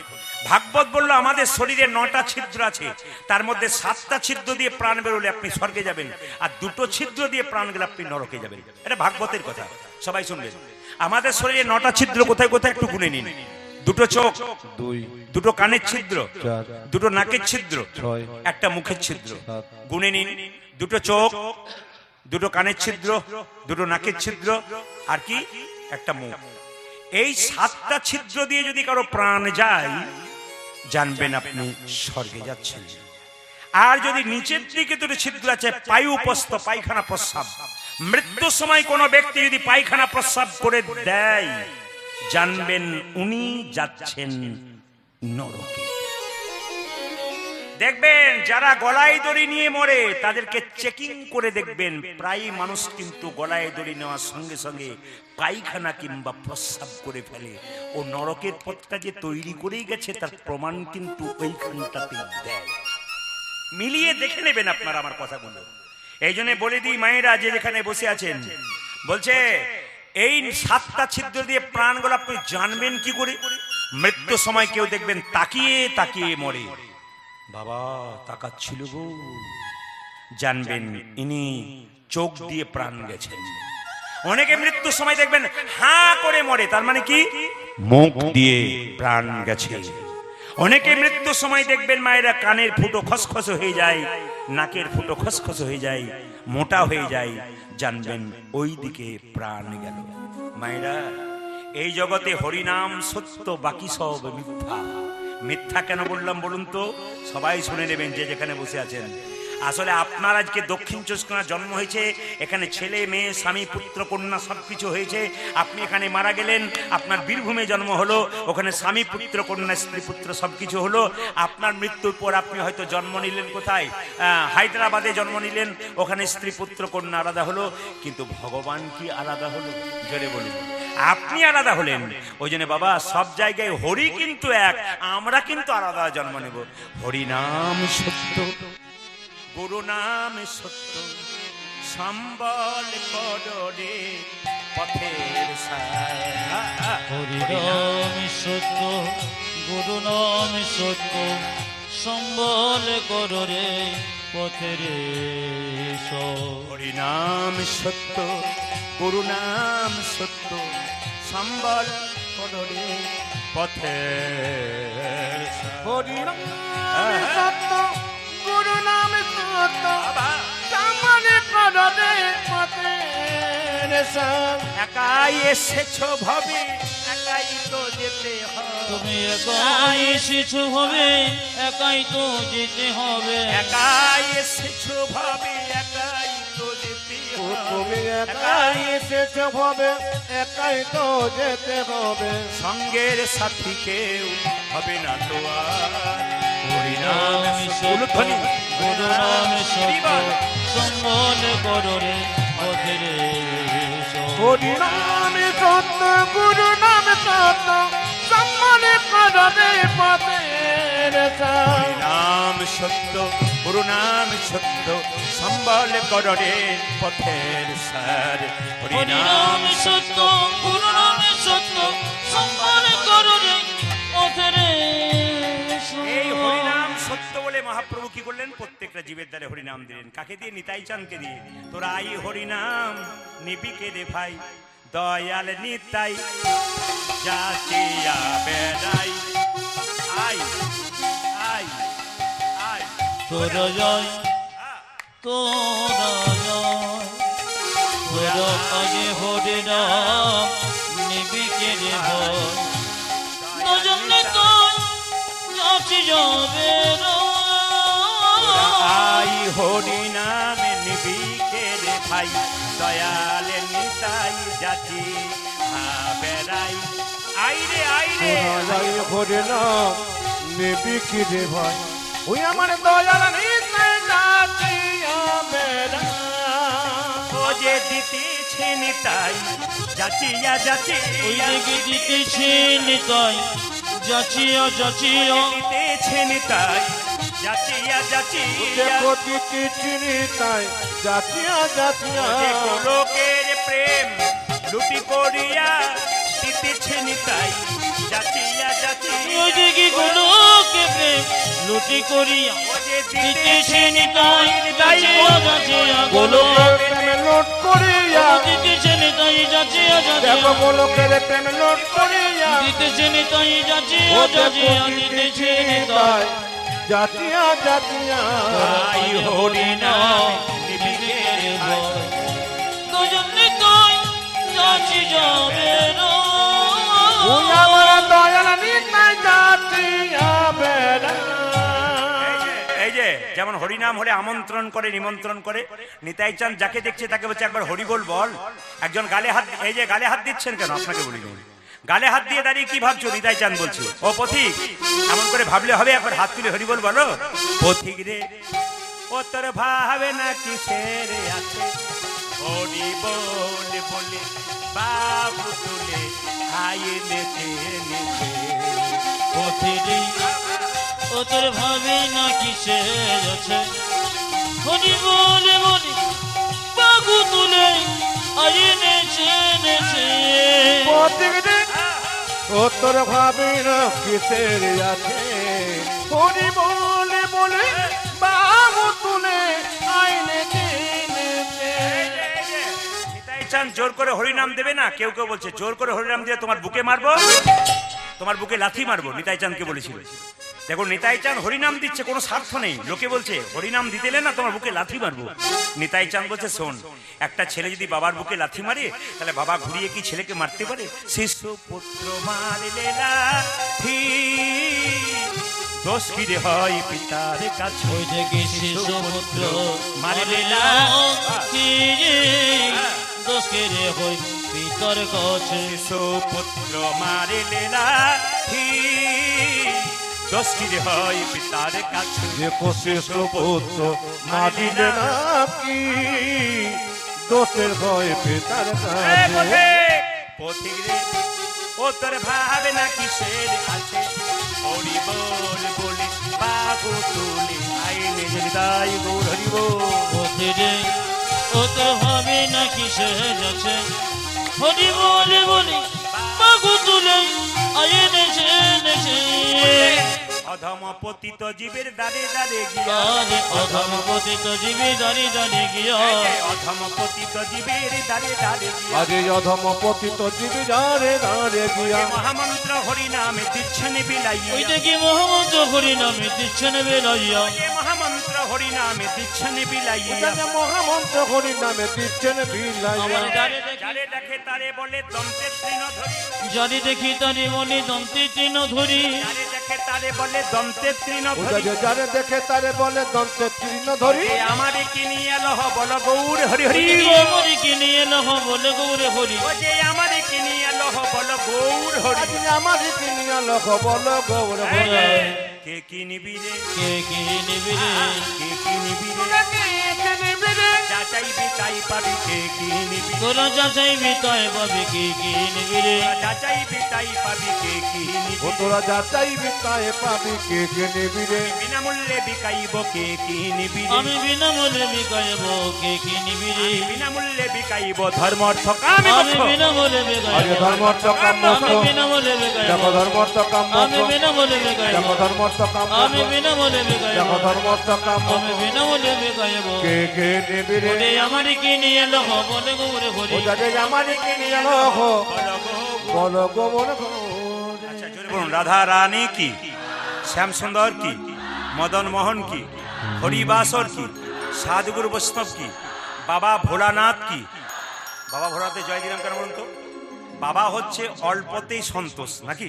ভাগবত বললো আমাদের শরীরে 9টা ছিদ্র আছে, তার মধ্যে 7টা ছিদ্র দিয়ে প্রাণ বেরোলে আপনি স্বর্গে যাবেন, আর 2টো ছিদ্র দিয়ে প্রাণ গেলে আপনি নরকে যাবেন। এটা ভাগবতের কথা, সবাই শুনবেন। আমাদের শরীরে 9টা ছিদ্র কোথায় কোথায় একটু গুনে নিন। 2টো চোখ, 2টো কানের ছিদ্র, 2টো নাকের ছিদ্র, 1টা মুখের ছিদ্র। গুনে নিন, 2টো চোখ, 2টো কানের ছিদ্র, 2টো নাকের ছিদ্র, আর কি 1টা মুখ। এই 7টা ছিদ্র দিয়ে যদি কারো প্রাণ যায়, জানবেন আপনি স্বর্গে যাচ্ছেন। আর যদি নিচের দিকে দুটো ছিদ্র আছে পায়ুপস্থ, পায়খানা প্রস্রাব, মৃত্যুর সময় কোনো ব্যক্তি যদি পায়খানা প্রস্রাব করে দেয় জানবেন উনি যাচ্ছেন নরকে। দেখবেন যারা গলায় দড়ি নিয়ে মরে তাদেরকে চেকিং করে দেখবেন, প্রায় মানুষ কিন্তু গলায় দড়ি নেওয়ার সঙ্গে সঙ্গে পায়খানা কিংবা প্রস্রাব করে ফেলে। ও নরকের পথটা যে তৈরি করেই গেছে তার প্রমাণ কিন্তু ওইখানটাতেই দেয়। মিলিয়ে দেখে নেবেন আপনারা আমার কথাগুলো। এই জন্য বলে দিই মায়েরা যে যেখানে বসে আছেন, বলছে এই 7টা ছিদ্র দিয়ে প্রাণগুলো আপনি জানবেন কি করে? মৃত্যুর সময় কেউ দেখবেন তাকিয়ে তাকিয়ে মরে, বাবা তাকাচ্ছিল গো, জানবেন ইনি চোখ দিয়ে প্রাণ গেছেন। অনেকে মৃত্যুর সময় দেখবেন হাঁ করে মরে, তার মানে কি মুখ দিয়ে প্রাণ গেছে। অনেকে মৃত্যুর সময় দেখবেন মায়েরা কানের ফুটো খসখস হয়ে যায়, নাকের ফুটো খসখস হয়ে যায়, মোটা হয়ে যায়, জানবেন ওই দিকে প্রাণ গেল। মায়েরা এই জগতে হরিনাম সত্য, বাকি সব মিথ্যা। মিথ্যা কেন বললাম বলুন তো? সবাই শুনে নেবেন যে যেখানে বসে আছেন। আসলে আপনার আজকে দক্ষিণ চব্বিশ পরগনা জন্ম হয়েছে, এখানে ছেলে মেয়ে স্বামী পুত্র কন্যা সবকিছু হয়েছে। আপনি এখানে মারা গেলেন, আপনার বীরভূমে জন্ম হলো, ওখানে স্বামী পুত্র কন্যা স্ত্রী পুত্র সবকিছু হলো। আপনার মৃত্যুর পর আপনি হয়তো জন্ম নিলেন কোথায়? হায়দ্রাবাদে জন্ম নিলেন, ওখানে স্ত্রী পুত্র কন্যা আলাদা হলো, কিন্তু ভগবান কি আলাদা হলো? জোরে বলুন। আপনি আলাদা হলেন। ওই জন্য বাবা সব জায়গায় হরি কিন্তু এক, আমরা কিন্তু আলাদা জন্ম নেব। হরি নাম সত্য, গুরু নাম সত্য, সম্বল পড়ে পথের সায়। হরি নাম সত্য, গুরু নাম সত্য, সম্বল করে পথের সয়। হরি নাম সত্য, গুরু নাম সত্য, সম্বল পড়ে পথের সায়। হরি নাম সত্য, গুরু নাম সত্য, সামনে করবে পথের সায়। একাই এসেছো ভবে, একাই তো যেতে হবে। তুমি একাই এসেছো হবে, একাই তো যেতে হবে। একাই এসেছো ভবে, একাই তো যেতে হবে। তুমি একাই এসেছো ভবে, একাই তো যেতে হবে। সঙ্গের সাথী কেউ হবে না তো আর। হরি নাম সত্য, গুরু নাম সত্য, সম্বল করে পথের সয়। হরি নাম সত্য, গুরু নাম সত্য, সম্মানে করবে পথের সায়। নাম সত্য, গুরু নাম সত্য, সম্বল কররে পথের সার। হরি নাম সত্য, গুরু নাম সত্য, সম্বল করে পথের সয়। এই হরিনাম সত্য বলে মহাপ্রভু কি করলেন? প্রত্যেকটা জীবের দ্বারে হরিনাম দিলেন। কাকে দিয়ে? নিতাই চাঁদকে দিয়ে। তোরা এই হরিনাম নিবিকে রে ভাই, দয়াল নিতাই যাচিয়া বেড়াই। আই আই আই তোরা জয়, তোরা জয়, তোরা আগে হরে নাম নিবিকে রে ভয়। দুজনে তো যাচ্ছি যাবে আই হরিনাম নিবিকে রে ভাই, দয়াল নিতাই যাচি বেড়াই। আই রে আই রে হরি নাম নেবি কি রে ভাই, ওই আমার দয়াল নিতাই যাচিয়া বেড়াই। ও যে দিতেছে নিতাই যাচিয়া ওই যাচিয়া, দিকে দিতেছে নিতাই যাচিয়া যাচিয়া। দিতেছে নিতাই যাচিয়া যাচিয়া। দেখো দিতেছি নিতাই যাচিয়া যাচিয়া। যে গোলকের প্রেম লুটি করিয়া দিতেছে নিতাই যাচিয়া যাচিয়া। ওই দিকে গোলকে প্রেম লুটি করিয়া ও যে দিতেছে নিতাই যাচিয়া যাচিয়া। গোলকের প্রেমে লোট করিয়া, দিতেছে নিতাই যাচিয়া দেখো যাচিয়া। গোলকের প্রেমে লোট করিয়া। দিতেছে নিতাই যাচিয়া ও দেখো যাচিয়া। দিতেছি দিতেছে নিতাই নিতাই যাচিয়া যাচিয়া। আই হরিনাম নিবিকে রে ভাই। দুজনে কই যাচ্ছি যাবে ওই আমার দয়াল নিতাই যাচিয়া বেড়াই। এই যে যেমন হরিনাম হলে আমন্ত্রণ করে নিমন্ত্রণ করে, নিতাই চাঁদ যাকে দেখছে তাকে বলছে একবার হরি বল বল। একজন গালে হাত, এই যে গালে হাত দিচ্ছেন কেন আপনাকে বলিনি, গালে হাত দিয়ে দাঁড়িয়ে কি ভাবছো? নিতাই চাঁদ বলছে ও পথিক এমন করে ভাবলে হবে, একবার হাত তুলে হরি বল বলো। পথিক রে ও তোর ভাবে না কিসের আছে, হরি বল বলে বাবু তুলে আয়ে নেচে নেচে। পথিরে ও তোর ভাবে না কিসের আছে, হরি বলে বলে বাবু তুলে আয়ে নেচে নেচে। পথিক রে ও তোর ভাবে না কিসের আছে, হরি বলে বলে বাবু তুলে আইনে নেচে। নিতাই চাঁদ জোর করে হরিনাম দেবে না, কেউ কেউ বলছে জোর করে হরিনাম দিয়ে তোমার বুকে মারবো, তোমার বুকে লাথি মারবো। নিতাই চাঁদকে বলেছিল, দেখো নিতাই চাঁদ হরিনাম দিচ্ছে, কোনো স্বার্থ নেই। লোকে বলছে হরিনাম দিতে না তোমার বুকে লাথি মারবো। নিতাই চাঁদ বলছে শোন, একটা ছেলে যদি বাবার বুকে লাথি মারে তাহলে বাবা ঘুরিয়ে কি ছেলেকে মারতে পারে? শিশু পুত্র মারলে লাথি, দোষ কি রে হয় পিতার কাছে। ওই দেখে শিশু পুত্র মারিলে লাথি রে, দোষ কে রে হই পিতার কাছে। শিশু পুত্র মারিলে লাথি, দোষ কি রে হয় পিতার কাছে। দেখো শিশু পুত্র মারিলে না কি, দোষের হয় পিতার কাছে। পথিক রে ও তোর ভাবে না কিসের আছে, হরি বল বলে বাবু তুলে আইনে জলিতাই গৌর হরি বল। পথিরে ও তোর ভাবে না কিসের আছে, হরি বলে বলে বাবু তুলে আয়ে নেচে নেচে। অধম পতিত জীবের দাঁড়ে দাঁড়ে গিয়া, আরে অধম পতিত জীবে দাঁড়ি দাঁড়ি গিয়া, অধম পতিত জীবের দাঁড়ে দাঁড়ে গিয়া, আরে অধম পতিত জীবি দাঁড়ে দাঁড়ে গিয়া, মহামন্ত্র হরি নামে দিচ্ছেন বিলাইয়া। ওই দেখি মহামন্ত্র হরি নামে দিচ্ছেন বেলাইয়া, মহামন্ত্র হরি নামে দিচ্ছেন বিলাইয়া। ওটাকে মহামন্ত্র হরি নামে দিচ্ছেন আমার বিলাইয়া। দ্বারে দেখি যারে দেখে তারে বলে দন্তে তৃণ ধরি, যারে দেখি তারে মনে দন্তে তৃণ ধরি, যারে দেখে তারে বলে দন্তে তৃণ ধরি। ওটাকে যারে দেখে তারে বলে দন্তে তৃণ ধরি। এ আমারে কিনিয়ে লহ বল গৌর হরি হরি। আমারে কিনিয়ে লহ বলে গৌরে হরি, ও যে আমারে কিনিয়ে লহ বল গৌর হরি। আজ আমার কিনিয়া লোক বল গৌর বলে। কে কি নিবি রে, কে কি নিবি রে, কে কি নিবি রে, যা চাইবি তাই পাবি। কে কি নিবি, তোরা যা চাইবি তাই পাবি। কে কি নিবি রে, যা চাইবি তাই পাবি। কে কি নিবি, ও তোরা যা চাইবি তাই পাবি। কে কে নিবি রে, বিনামূল্যে বিকাইব। কে কি নিবি রে, আমি বিনামূল্যে বিকাইব। কে কি নিবি রে, বিনামূল্যে বিকাইব। ধর্ম অর্থ কাম আমি বিনামূল্যে আরে বিকাইব। ধর্মর্থ কাম্য আমি বিনামূল্যে বিকাইব। দেখো ধর্মর্থ কাম্য আমি বিনামূল্যে বিকাইব। দেখো ধর্মর্থ কাম্য আমি বিনামূল্যে বিকাইব। দেখো ধর্মর্থ কাম্য। আমি বিনামূল্যে বিকাইব। কে কে নিবি রে, ওরে আমারে কিনিয়ে লহ বলে গৌরে হরি, ও যাতে আমার কিনিয়া লোক বল গৌর। বল গৌর গৌর। আচ্ছা জোরে বলুন, রাধা রানী কি, শ্যাম সুন্দর কি, মদন মোহন কি, হরিবাসর কি, সাধুগুরু বৈষ্ণব কি, বাবা ভোলানাথ কি। বাবা ভোলানাথে জয় দিলাম কেন বলুন তো? বাবা হচ্ছে অল্পতেই সন্তোষ নাকি,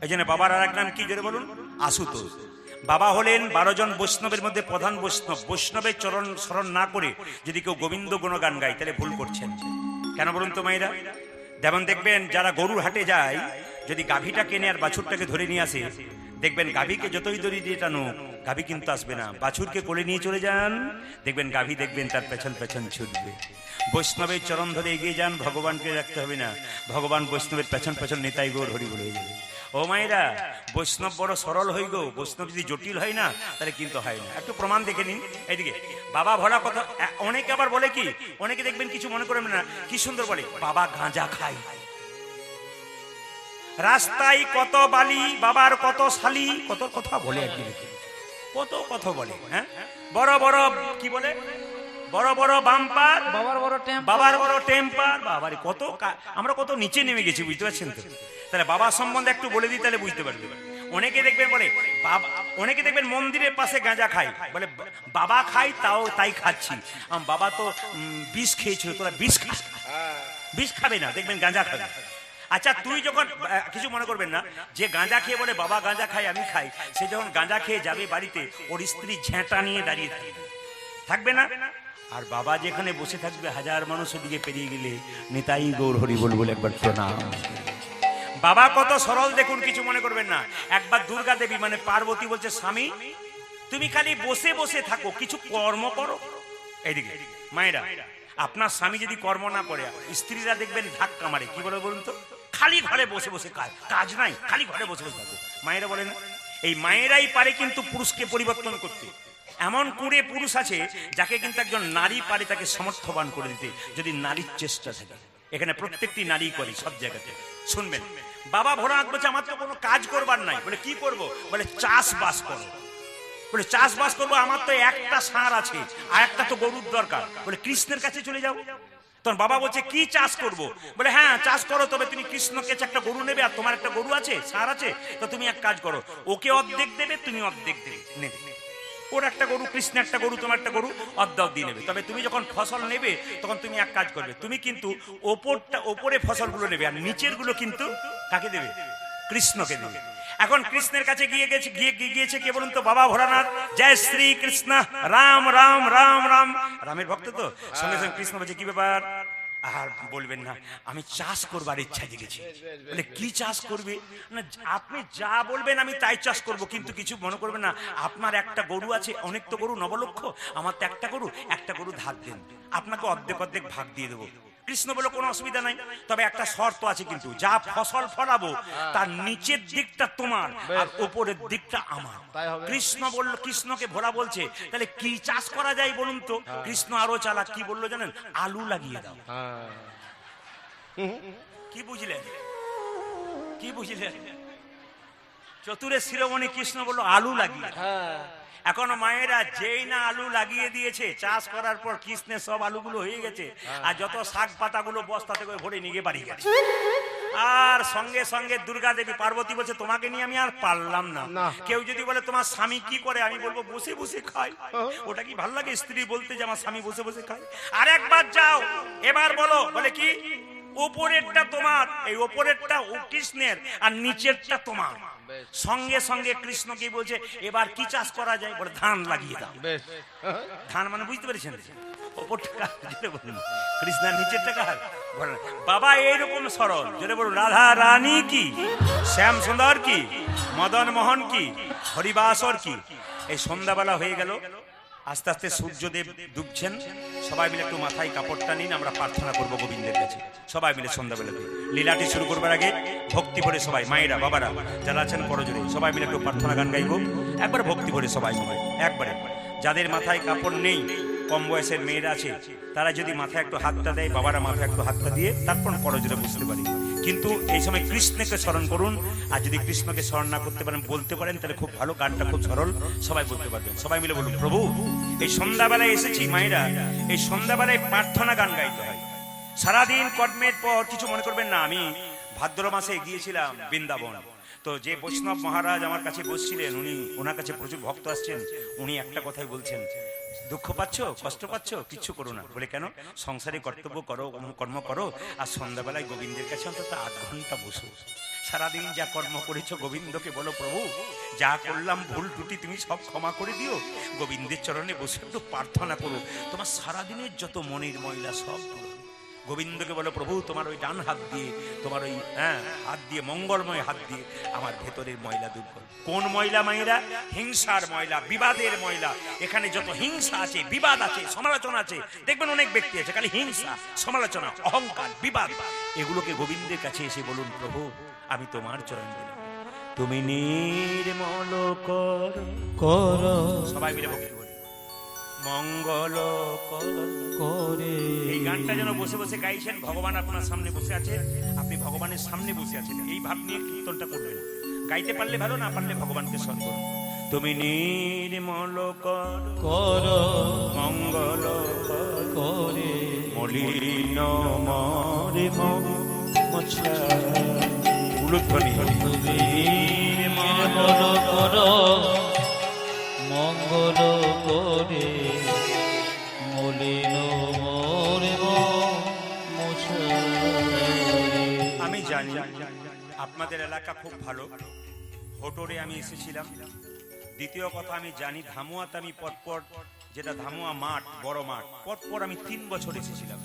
এই জন্য বাবার আর এক নাম কি জোরে বলুন? আশুতোষ। বাবা হলেন 12 জন বৈষ্ণবের মধ্যে প্রধান বৈষ্ণব। বৈষ্ণবের চরণ স্মরণ না করে যদি কেউ গোবিন্দ গুণগান গায় তাহলে ভুল করছেন। কেন বলুন তো মায়েরা? যেমন দেখবেন যারা গরুর হাটে যায়, যদি গাভীটা কেনে আর বাছুরটাকে ধরে নিয়ে আসে, দেখবেন গাভীকে যতই দড়ি দিয়ে টানো গাভী কিন্তু আসবে না। বাছুরকে কোলে নিয়ে চলে যান, দেখবেন গাভী দেখবেন তার পেছন পেছন ছুটবে। বৈষ্ণবের চরণ ধরে এগিয়ে যান, ভগবানকে রাখতে হবে না, ভগবান বৈষ্ণবের পেছন পেছন নিতাই গৌর হরি বলে হয়ে যাবে। ও মায়েরা, বৈষ্ণব বড় সরল হই গো, বৈষ্ণব যদি জটিল হয় না তাহলে কিন্তু হয় না। একটু প্রমাণ দেখে নিন। এইদিকে বাবা ভোলা কথা, অনেকে আবার বলে কি, অনেকে দেখবেন কিছু মনে করেন না, কি সুন্দর বলে বাবা গাঁজা খায়। রাস্তায় কত বালি, বাবার কত শালি, কত কথা বলে আর কি, কত কথা বলে। হ্যাঁ, বড় বড় কি বলে, বড় বড় বাম্পার, বাবার বড় টেম্পার। বাবার কত আমরা কত নিচে নেমে গেছি, বুঝতে পারছেন তো? তাহলে বাবা সম্বন্ধে একটু বলে দিই, তাহলে বুঝতে পারবে। অনেকে দেখবেন বলে বাবা, অনেকে দেখবেন মন্দিরের পাশে গাঁজা খায়, বলে বাবা খাই তাই খাচ্ছি। বাবা তো বিষ খেয়েছিল, তোরা বিষ খা, বিষ খাবে না, দেখবেন গাঁজা খাবে। আচ্ছা তুই যখন কিছু মনে করবেন না, যে গাঁজা খেয়ে বলে বাবা গাঁজা খাই আমি খাই, সে যখন গাঁজা খেয়ে যাবে বাড়িতে ওর স্ত্রী ঝেঁটা নিয়ে দাঁড়িয়ে থাকবে না? আর বাবা যেখানে বসে থাকবে হাজার মানুষ ওদিকে পেরিয়ে গেলে নিতাই গৌর হরি বল বলে একবার প্রণাম। বাবা কত সরল দেখুন, কিছু মনে করবেন না। একবার দুর্গা দেবী মানে পার্বতী বলছে স্বামী তুমি খালি বসে বসে থাকো, কিছু কর্ম করো। এইদিকে মায়েরা, আপনার স্বামী যদি কর্ম না করে, স্ত্রীরা দেখবেন ধাক্কা মারে, কি বলে বলুন তো, খালি ঘরে বসে বসে কাজ নাই, খালি ঘরে বসে বসে থাকো। মায়েরা বলেন এই মায়েরাই পারে কিন্তু পুরুষকে পরিবর্তন করতে। এমন কুড়ে পুরুষ আছে যাকে কিন্তু একজন নারী পারে তাকে সমর্থবান করে দিতে, যদি নারীর চেষ্টা থাকে। এখানে প্রত্যেকটি নারী করে সব জায়গাতে। শুনবেন, বাবা ভোলানাথ বলছে আমার তো কোনো কাজ করবার নাই। বলে কি করব? বলে চাষবাস করো। বলে চাষবাস করবো, আমার তো একটা ষাঁড় আছে আর একটা তো গরুর দরকার। বলে কৃষ্ণের কাছে চলে যাও। তখন বাবা বলছে কি চাষ করব? বলে হ্যাঁ চাষ করো, তবে তুমি কৃষ্ণকে একটা গরু নেবে, আর তোমার একটা গরু আছে, ষাঁড় আছে, তো তুমি এক কাজ করো, ওকে অর্ধেক দেবে, তুমি অর্ধেক নেবে। ওর একটা গরু, কৃষ্ণ একটা গরু, তোমার একটা গরু, অর্ধেক দিয়ে নেবে। তবে তুমি যখন ফসল নেবে তখন তুমি এক কাজ করবে, তুমি কিন্তু ওপরে ফসলগুলো নেবে, আর নিচের গুলো কিন্তু কাকে দেবে? কৃষ্ণকে দেবে। এখন কৃষ্ণের কাছে গিয়েছে কে বলুন তো? বাবা ভোলানাথ। জয় শ্রী কৃষ্ণ, রাম রাম রাম রাম। রামের ভক্ত তো, সঙ্গে সঙ্গে কৃষ্ণ বলছে কি ব্যাপার? আর বলবেন না আমি চাষ করবার ইচ্ছা জেগেছি। বলে কি চাষ করবে? না আপনি যা বলবেন আমি তাই চাষ করব, কিন্তু কিছু মনে করবেন না, আপনার একটা গরু আছে, অনেক তো গরু, নবলক্ষ, আমার তো একটা গরু ধার দেন, আপনাকে অর্ধেক অর্ধেক ভাগ দিয়ে দেবো। কৃষ্ণ বলল কোনো অসুবিধা নাই, তবে একটা শর্ত আছে, কিন্তু যা ফসল ফলাবো তার নিচের দিকটা তোমার আর উপরের দিকটা আমার। কৃষ্ণকে ভোলা বলছে তাহলে কি চাষ করা যায় বলুন তো? কৃষ্ণ আরো চালাক, কি বললো জানেন? আলু লাগিয়ে দাও। কি বুঝলেন? চতুরের শিরোমণি কৃষ্ণ বললো আলু লাগিয়ে। এখন মায়েরা যেই না আলু লাগিয়ে দিয়েছে, চাষ করার পর কৃষ্ণের সব আলুগুলো হয়ে গেছে, আর যত শাক পাতাগুলো বস্তাতে করে ভরে নিয়ে বাড়ি গেছে। আর সঙ্গে সঙ্গে দুর্গা দেবী পার্বতী বলছে তোমাকে নিয়ে আমি আর পারলাম না। কেউ যদি বলে তোমার স্বামী কি করে, আমি বলবো বসে বসে খায়। ওটা কি ভালো লাগে স্ত্রী বলতে যে আমার স্বামী বসে বসে খায়? আর একবার যাও, এবার বলো, বলে কি উপরেরটা তোমার, এই উপরেরটা ও কৃষ্ণের, আর নিচেরটা তোমার। সঙ্গে সঙ্গে কৃষ্ণ কি বলছে এবার কি চাষ করা যায়? বলে ধান লাগিয়ে দাও। ধান মানে বুঝতে পেরেছেন, কৃষ্ণের নিচের টাকা। বাবা এইরকম সরল, যেটা বলুন রাধা রানী কি, শ্যাম সুন্দর কি, মদন মোহন কি, হরিবাসর কি। এই সন্ধ্যাবেলা হয়ে গেল, আস্তে আস্তে সূর্যদেব ডুবছেন। সবাই মিলে একটু মাথায় কাপড়টা নিন, আমরা প্রার্থনা করবো গোবিন্দের কাছে সবাই মিলে সন্ধ্যাবেলাতে। লীলাটি শুরু করবার আগে ভক্তি করে সবাই, মায়েরা বাবারা যারা আছেন করজোরে, সবাই মিলে একটু প্রার্থনা গান গাইব। একবার ভক্তি করে সবাই একবারে। যাদের মাথায় কাপড় নেই, কম বয়সের মেয়েরা আছে, তারা যদি মাথায় একটু হাতটা দেয়, বাবারা মাথায় একটু হাতটা দিয়ে তারপর করজোরে বুঝতে পারি। কিন্তু এই সময় কৃষ্ণকে স্মরণ করুন, আর যদি কৃষ্ণকে স্মরণ না করতে পারেন, বলতে পারেন, তাহলে খুব ভালো। গানটা খুব সরল, সবাই বলতে পারবেন। সবাই মিলে বলুন প্রভু এই সন্ধ্যাবেলায় এসেছি। মায়েরা এই সন্ধ্যাবেলায় প্রার্থনা গান গাইতে হয়। সারাদিন কর্মের পর কিছু মনে করবেন না, আমি ভাদ্র মাসে গিয়েছিলাম বৃন্দাবন। তো যে বৈষ্ণব মহারাজ আমার কাছে বসছিলেন, ওনার কাছে প্রচুর ভক্ত আসছেন, উনি একটা কথাই বলছেন, দুঃখ পাচ্ছ, কষ্ট পাচ্ছ, কিচ্ছু করো না। বলে কেন? সংসারে কর্তব্য করো, কর্ম করো, আর সন্ধ্যাবেলায় গোবিন্দের কাছে অন্তত 8 ঘন্টা বসো। সারাদিন যা কর্ম করেছো গোবিন্দকে বলো প্রভু যা করলাম ভুল ত্রুটি তুমি সব ক্ষমা করে দিও। গোবিন্দের চরণে বসে একটু প্রার্থনা করো, তোমার সারাদিনের যত মনের ময়লা সব দূর। গোবিন্দকে বলো প্রভু তোমার ওই ডান হাত দিয়ে, তোমার ওই হাত দিয়ে, মঙ্গলময় হাত দিয়ে আমার ভেতরের ময়লা দূর করো। কোন ময়লা মায়েরা? হিংসার ময়লা, বিবাদের ময়লা। এখানে যত হিংসা আছে, বিবাদ আছে, সমালোচনা আছে, দেখবেন অনেক ব্যক্তি আছে খালি হিংসা, সমালোচনা, অহংকার, বিবাদ। এগুলোকে গোবিন্দের কাছে এসে বলুন প্রভু আমি তোমার চরণ দিলাম, তুমি নির্মল করো। সবাই মিলে ভক্তি করি, মঙ্গল করে। এই গানটা যেন বসে বসে গাইছেন, ভগবান আপনার সামনে বসে আছে, আপনি ভগবানের সামনে বসে আছেন, এই ভাব নিয়ে কীর্তনটা করবেন। গাইতে পারলে ভালো, না পারলে ভগবানকে স্মরণ করুন। তুমি নির্মল করো, মঙ্গল করে, মলিন মরে মোছা। উলুধ্বনি তুমি নির্মল করো, মঙ্গল করে, মলিন মোরে মোছা। আমি জানি আপনাদের এলাকা খুব ভালো। হোটরে আমি এসেছিলাম। দ্বিতীয় কথা, আমি জানি ধামুয়াতে আমি পরপর, যেটা ধামুয়া মাঠ, বড় মাঠ, পরপর আমি 3 বছর এসেছিলাম।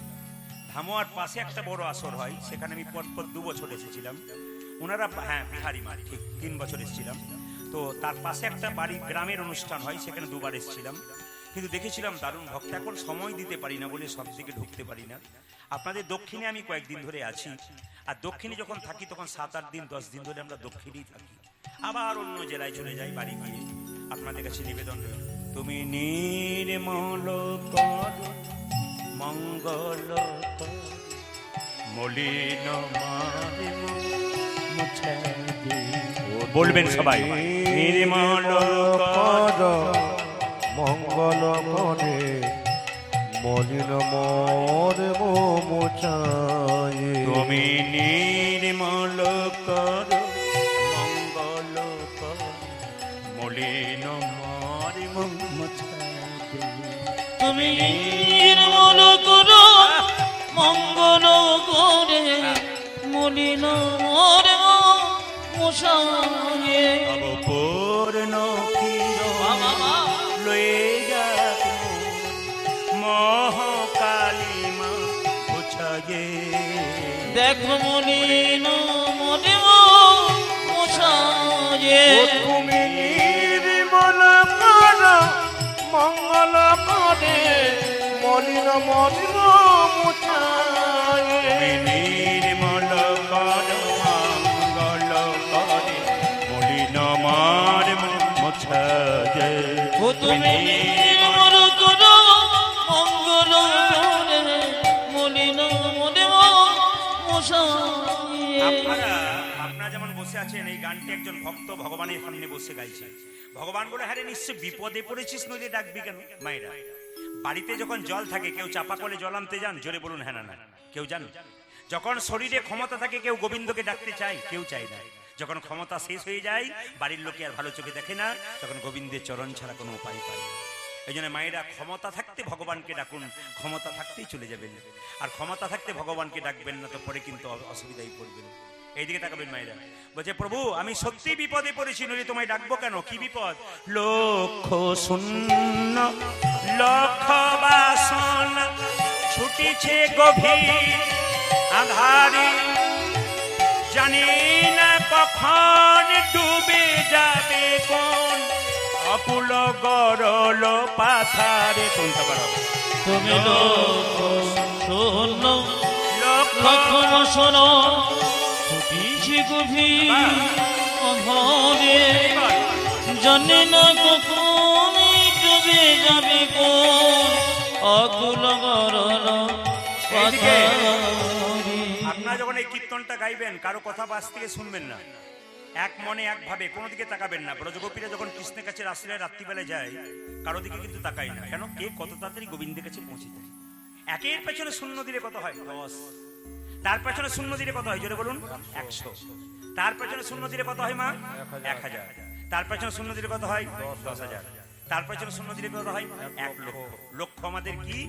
ধামুয়ার পাশে একটা বড় আসর হয়, সেখানে আমি পরপর 2 বছর এসেছিলাম। ওনারা, হ্যাঁ, বিহারি মাঠ, ঠিক 3 বছর এসেছিলাম। তো তার পাশে একটা বাড়ি গ্রামের অনুষ্ঠান হয়, সেখানে 2 বার এসেছিলাম। কিন্তু দেখেছিলাম দারুণ ভক্ত। এখন সময় দিতে পারি না বলে সব দিকে ঢুকতে পারি না। আপনাদের দক্ষিণে আমি কয়েকদিন ধরে আছি, আর দক্ষিণে যখন থাকি তখন 7-8 দিন 10 দিন ধরে আমরা দক্ষিণেই থাকি। আবার অন্য জেলায় চলে যাই বাড়ি গিয়ে। আপনাদের কাছে নিবেদন রইল, তুমি নির্মল কর মঙ্গল কর, মলিন মালিন মুছে দে। বলবেন সবাই, নির্মল কর মঙ্গল করে মলিন মোর মোচায়। তুমি নির্মল কর মঙ্গল কর, মলিন মোর মুছে দে। তুমি নির্মল করো মঙ্গল করে মলিন মোর মুছায়ে। অবপূর্ণ লয়ে যাক মহাকালিমা মুছায়ে। দেখো মলিন মোর মুছায়ে। তুমি নির্মল কর মঙ্গল করে মলিন মলিন মুছায়। নির্মল কর মঙ্গল করে মলিন মার মুছায়ে। ও তুমি নির্মল করো মঙ্গল করে মলিন মোর মুছায়ে। আপনারা যেমন বসে আছেন, এই গানটি একজন ভক্ত ভগবানের সামনে বসে গাইছে। ভগবান বলে, হ্যাঁ রে, নিশ্চয় বিপদে পড়েছিস, নদী ডাকবি কেন? মায়েরা, বাড়িতে যখন জল থাকে কেউ চাপা কলে জল আনতে যান? জোরে বলুন হ্যাঁ না না। কেউ জানো? যখন শরীরে ক্ষমতা থাকে কেউ গোবিন্দকে ডাকতে চায়? কেউ চায় না। যখন ক্ষমতা শেষ হয়ে যায়, বাড়ির লোকে আর ভালো চোখে দেখে না, তখন গোবিন্দের চরণ ছাড়া কোনো উপায় পায় না। এই জন্য মায়েরা, ক্ষমতা থাকতে ভগবানকে ডাকুন, ক্ষমতা থাকতেই চলে যাবেন। আর ক্ষমতা থাকতে ভগবানকে ডাকবেন না, তো পরে কিন্তু অসুবিধায় পড়বেন। এইদিকে তাকাবেন মায়েরা। বলছে, প্রভু আমি সত্যি বিপদে পড়েছি, নইলে তোমায় ডাকবো কেন? কি বিপদ? লক্ষ শূন্য লক্ষ বাসনা ছুটিছে গভীর আধারে, জানি না কখন ডুবে যাবে কোন অকুল গরল পাথারে। কোনটা পারো? তুমি লোক শূন্য লক্ষ লক্ষ শোনো ছুটিছি গভীর অন্ধরে, জানি না কখন ডুবে যাবে কোন অকুল গরল পাথারে। আপনারা যখন এই কীর্তনটা গাইবেন, কারো কথা বাস থেকে শুনবেন না, এক মনে এক ভাবে, কোনো দিকে তাকাবেন না। ব্রজগোপীরা যখন কৃষ্ণের কাছে রাত্রিবেলায় রাত্রিবেলায় যায়, কারো দিকে কিন্তু তাকায় না। কেন? কে কত তাড়াতাড়ি গোবিন্দের কাছে পৌঁছে যায়। একের পেছনে শূন্য দিলে কত হয়? 10। তার পেছনে শূন্য দিলে কত হয়? জোরে বলুন। 100। তার পেছনে শূন্য দিলে কত হয় মা? 1000। তার পেছনে শূন্য দিলে কত হয়? 10,000। তার পেছনে শূন্য দিলে কত হয়? 1 লক্ষ। লক্ষ আমাদের কি?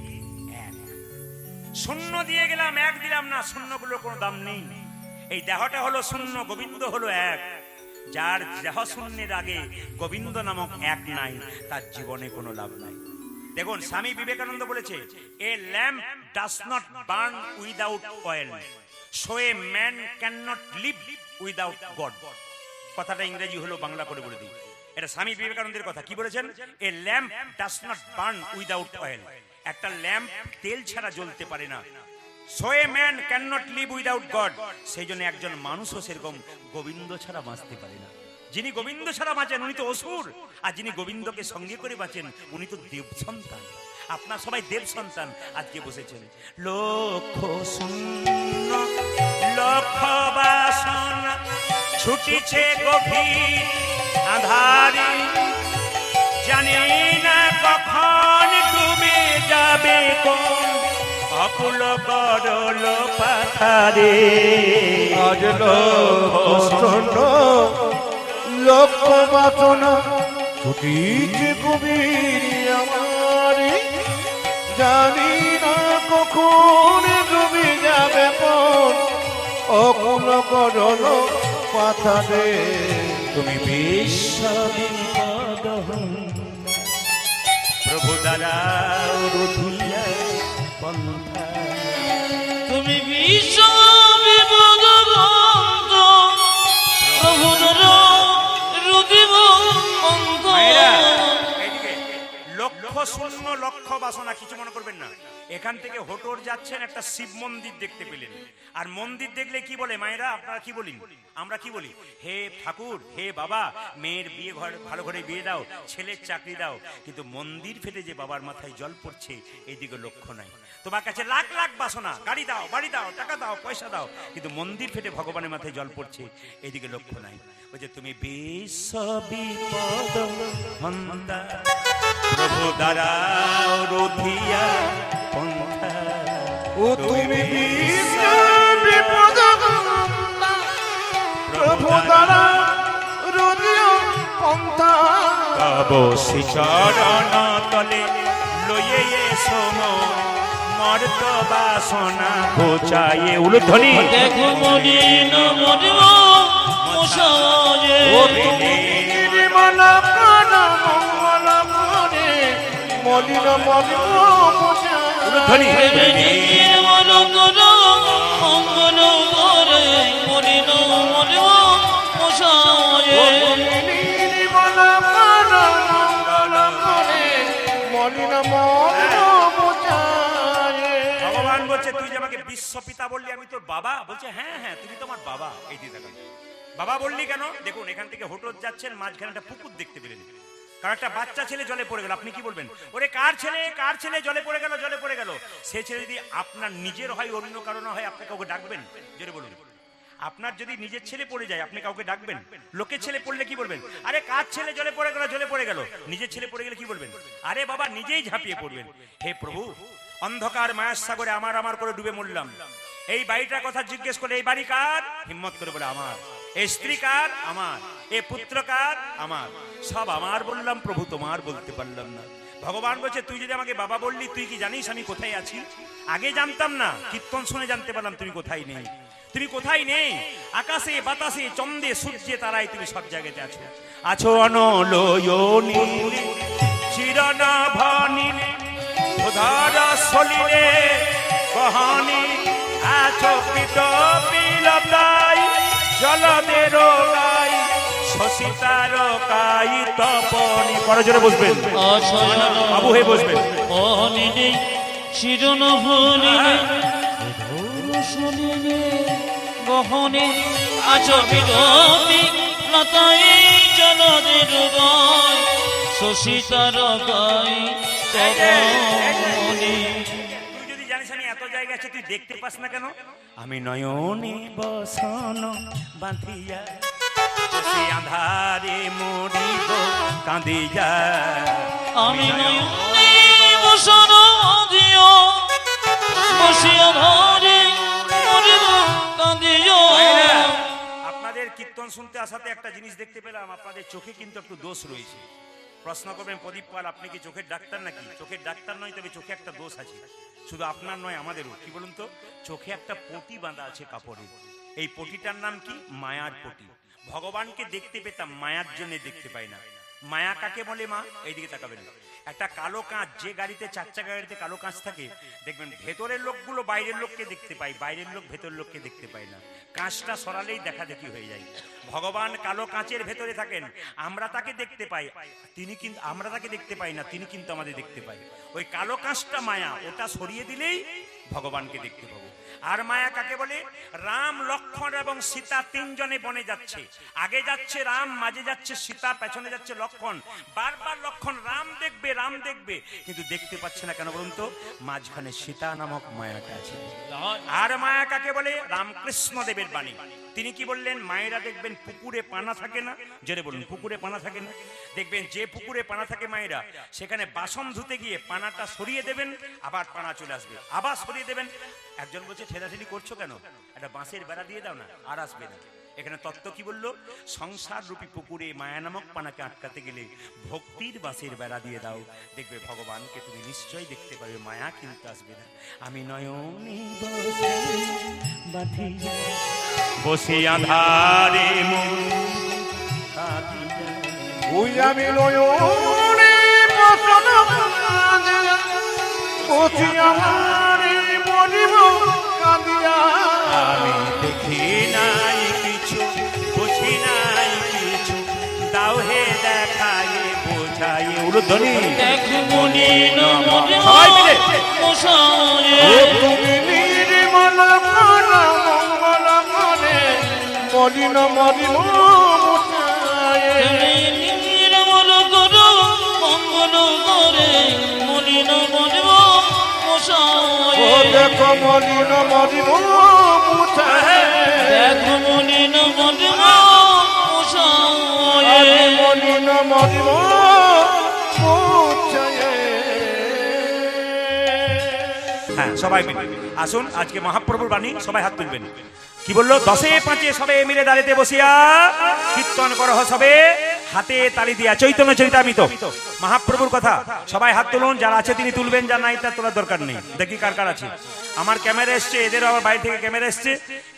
1। শূন্য দিয়ে গেলাম, 1 দিলাম না, শূন্যগুলোর কোনো দাম নেই। এই দেহটা হলো শূন্য, গোবিন্দ হলো 1। যার দেহ শূন্যের আগে গোবিন্দ নামক 1 নাই, তার জীবনে কোনো লাভ নাই। দেখুন, স্বামী বিবেকানন্দ বলেছে, a lamp does not burn without oil, so a man can not live without God. কথাটা ইংরেজি হলো, বাংলা করে বলে দিই। এটা স্বামী বিবেকানন্দের কথা। কি বলেছেন? A lamp does not burn without oil, একটা ল্যাম্প তেল ছাড়া জ্বলতে পারে না। So a man can not live without God, সেই জন্য একজন মানুষও সেরকম গোবিন্দ ছাড়া বাঁচতে পারে না। যিনি গোবিন্দ ছাড়া বাঁচেন উনি তো অসুর, আর যিনি গোবিন্দকে সঙ্গে করে বাঁচেন উনি তো দেব সন্তান। আপনার সবাই দেব সন্তান, আজকে বসেছেন। লক্ষ শূন্য লক্ষ বাসনা ছুটিছে গভীর আধারে, জানি না কখন ডুবে যাবে কোন অকুল গরল পাথারে। আজ লক্ষ লক্ষ বাসনা ছুটিছে গভীর আমারে, জানি না কখন ডুবে যাবে কোন অকুল গরল মাথা দে তুমি বিশ্ববিপদ প্রভু দ্বারা রুধিয়া পন্থা তুমি বিশ্ব বিপদ বন্ধ প্রভুর রুদিব অন্ত। মায়েরা, এইদিকে লক্ষ্য শূন্য লক্ষ্য বাসনা, কিছু মনে করবেন না। এখান থেকে হোটর যাচ্ছেন, একটা শিব মন্দির দেখতে পেলেন, আর মন্দির দেখলে কি বলে মায়েরা, আপনারা কি বলেন, আমরা কি বলি, হে ঠাকুর, হে বাবা, মেয়ের বিয়ে ঘর ভালো করে বিয়ে দাও, ছেলের চাকরি দাও। কিন্তু মন্দির ফেটে যে বাবার মাথায় জল পড়ছে, এইদিকে লক্ষ্য নাই। তোমার কাছে লাখ লাখ বাসনা, গাড়ি দাও, বাড়ি দাও, টাকা দাও, পয়সা দাও, কিন্তু মন্দির ফেটে ভগবানের মাথায় জল পড়ছে, এইদিকে লক্ষ্য নাই। বলছে তুমি বিশ্ব বিপদ হন্তা প্রভু দ্বারা রুধিয়া পন্থা। ও তুমি বিশ্ব বিপদ হন্তা প্রভু দ্বারা রুধিয়া পন্থা। তব শ্রীচরণ তলে লয়ে সোম মর্ত বাসনা ঘোচায়ে উলুধ্বনি। দেখো মলিন মরিব মশায়ে ও তুমি নির্মল প্রাণ মঙ্গল করে মলিন মলিন মোছা। উলুধ্বনি। নির্মল কর মঙ্গল করে মলিন মরিব মশায়ে। নির্মল প্রাণ মঙ্গল করে মলিন মলিন মোছা। ভগবান বলছে তুই যে আমাকে বিশ্বপিতা বললি, আমি তোর বাবা? বলছে হ্যাঁ হ্যাঁ, তুমি তোমার বাবা। এই দিকে তাকান। বাবা বললি কেন? দেখুন, এখান থেকে হোটর যাচ্ছেন, মাঝখানে একটা পুকুর দেখতে পেলেন, কারণ একটা বাচ্চা ছেলে জলে পড়ে গেল। আপনি কি বলবেন? ওরে কার ছেলে, কার ছেলে জলে পড়ে গেল, জলে পড়ে গেল। সে ছেলে যদি আপনার নিজের হয়, অন্য কারণ হয়, আপনি কাউকে ডাকবেন? জোরে বলুন। আপনার যদি নিজের ছেলে পড়ে যায়, আপনি কাউকে ডাকবেন? লোকের ছেলে পড়লে কি বলবেন? আরে কার ছেলে জলে পড়ে গেল, জলে পড়ে গেল। নিজের ছেলে পড়ে গেলে কি বলবেন? আরে বাবা, নিজেই ঝাঁপিয়ে পড়বেন। হে প্রভু, অন্ধকার মায়ার সাগরে আমার আমার করে ডুবে মরলাম। এই বাড়িটার কথা জিজ্ঞেস করলে, এই বাড়ি কার? হিম্মত করে বলে আমার। এই স্ত্রী কার? আমার। এ পুত্র কার? আমার। সব আমার বললাম প্রভু, তোমার বলতে পারলাম না। ভগবান বলছে তুই যদি আমাকে বাবা বললি, তুই কি জানিস আমি কোথায় আছি? আগে জানতাম না, কীর্তন শুনে জানতে পারলাম তুমি কোথায় নেই। তুমি কোথায় নেই? আকাশে বাতাসে চন্দ্রে সূর্যে তারাই তুমি সব জায়গাতে আছো। আছো অনলয়নী চিরনভনীলে উদার সলিলে কহানি। আছো কৃত বিলতাই জলদের গাই শশিতার কাই তপনি। করজোরে বসবেন বাবু, হয়ে বসবেন। অনিলে শিরন ভুলিলে ধরু শুনিলে গহনে আছো বিরতি লতাই জলদের গায় শশিতার গাই তপনি। তুই যদি জানিস আমি এত জায়গা আছে, তুই দেখতে পাস না কেন? আমি নয়নে বসন বাঁধিয়া বসে আধারে মরিব কাঁদিয়া। আমি নয়নে বসন দিও বসিয়া ধরে মরিব কাঁদিও। আপনাদের কীর্তন শুনতে আসাতে একটা জিনিস দেখতে পেলাম, আপনাদের চোখে কিন্তু একটু দোষ রয়েছে। প্রশ্ন করবেন, প্রদীপ পাল আপনি কি চোখের ডাক্তার নাকি? চোখের ডাক্তার নয়, তবে চোখে একটা দোষ আছে। শুধু আপনার নয়, আমাদেরও। কি বলুন তো? চোখে একটা পটি বাঁধা আছে কাপড়ে। এই পটিটার নাম কি? মায়ার পটি। ভগবানকে দেখতে পেতাম, মায়ার জন্য দেখতে পাই না। মায়া কাকে বলে মা? এইদিকে তাকাবেন। একটা কালো কাঁচ, যে গাড়িতে চার চাকা গাড়িতে কালো কাঁচ থাকে, দেখবেন ভেতরের লোকগুলো বাইরের লোককে দেখতে পায়, বাইরের লোক ভেতরের লোককে দেখতে পায় না। কাঁচটা সরালেই দেখা দেখি হয়ে যায়। ভগবান কালো কাঁচের ভেতরে থাকেন, আমরা তাকে দেখতে পাই, তিনি কিন্তু আমরা তাকে দেখতে পাই না, তিনি কিন্তু আমাদের দেখতে পাই। ওই কালো কাঁচটা মায়া, ওটা সরিয়ে দিলেই ভগবানকে দেখতে পাবো। আর মায়া কাকে বলে? রাম, লক্ষ্মণ এবং সীতা তিনজনে বনে যাচ্ছে। আগে যাচ্ছে রাম, মাঝে যাচ্ছে সীতা, পেছনে যাচ্ছে লক্ষ্মণ। বারবার লক্ষ্মণ রাম দেখবে, রাম দেখবে, কিন্তু দেখতে পাচ্ছে না কেন বলুন তো? মাঝখানে সীতা নামক মায়াটা আছে। আর মায়া কাকে বলে? রামকৃষ্ণ দেবের বাণী। তিনি কি বললেন? মায়েরা দেখবেন পুকুরে পানা থাকে না, জোরে বলুন, পুকুরে পানা থাকে না? দেখবেন যে পুকুরে পানা থাকে মায়েরা, সেখানে বাসন ধুতে গিয়ে পানাটা সরিয়ে দেবেন, আবার পানা চলে আসবে, আবার সরিয়ে দেবেন। একজন বলছে ঠেলাঠেলি করছো কেন? একটা বাঁশের বেড়া দিয়ে দাও না, আর আসবে না। এখানে তত্ত্ব কি বললো? সংসার রূপী পুকুরে মায়া নামক পানাকে আটকাতে গেলে ভক্তির বাঁশের বেড়া দিয়ে দাও, দেখবে ভগবানকে তুমি নিশ্চয়ই দেখতে পাবে, মায়া কিন্তু আসবে না। আমি নয়নে বসে আধারে মন কাঁদিয়া, ওই আমি নয়নে বসন বসি আমারে মরিব কাঁদিয়া। আমি দেখি নাই কিছু, বুঝি নাই কিছু, দাও হে দেখায় বোঝায়। উলুধ্বনি দেখো মনি নমরে সবাই মিলে। মশায়ে ও তুমি নির্মল প্রাণ মঙ্গল মনে মলিন মরিব মুছায়ে। তুমি নির্মল করো মঙ্গল করে মলিন মরিব ও মশায়ে। দেখো মলিন মরিব মুছায়ে। দেখো মলিন মরিব মশায়ে। আরে মলিন মরিব মুছায়ে। হ্যাঁ সবাই মিলে আসুন, আজকে মহাপ্রভুর বাণী, সবাই হাত তুলবেন। কি বললো? 10-5 সবে মিলে দাঁড়িতে বসিয়া কীর্তন করহ সবে হাতে তালি দিয়া। চৈতন্য চরিতামৃত মহাপ্রভুর কথা, সবাই হাত তুলুন। যারা আছে তিনি তুলবেন, যারা নাই তার তোলার দরকার নেই। দেখি কার কার আছে। আমার ক্যামেরা এসছে, এদেরও আবার বাইরে থেকে ক্যামেরা এসছে,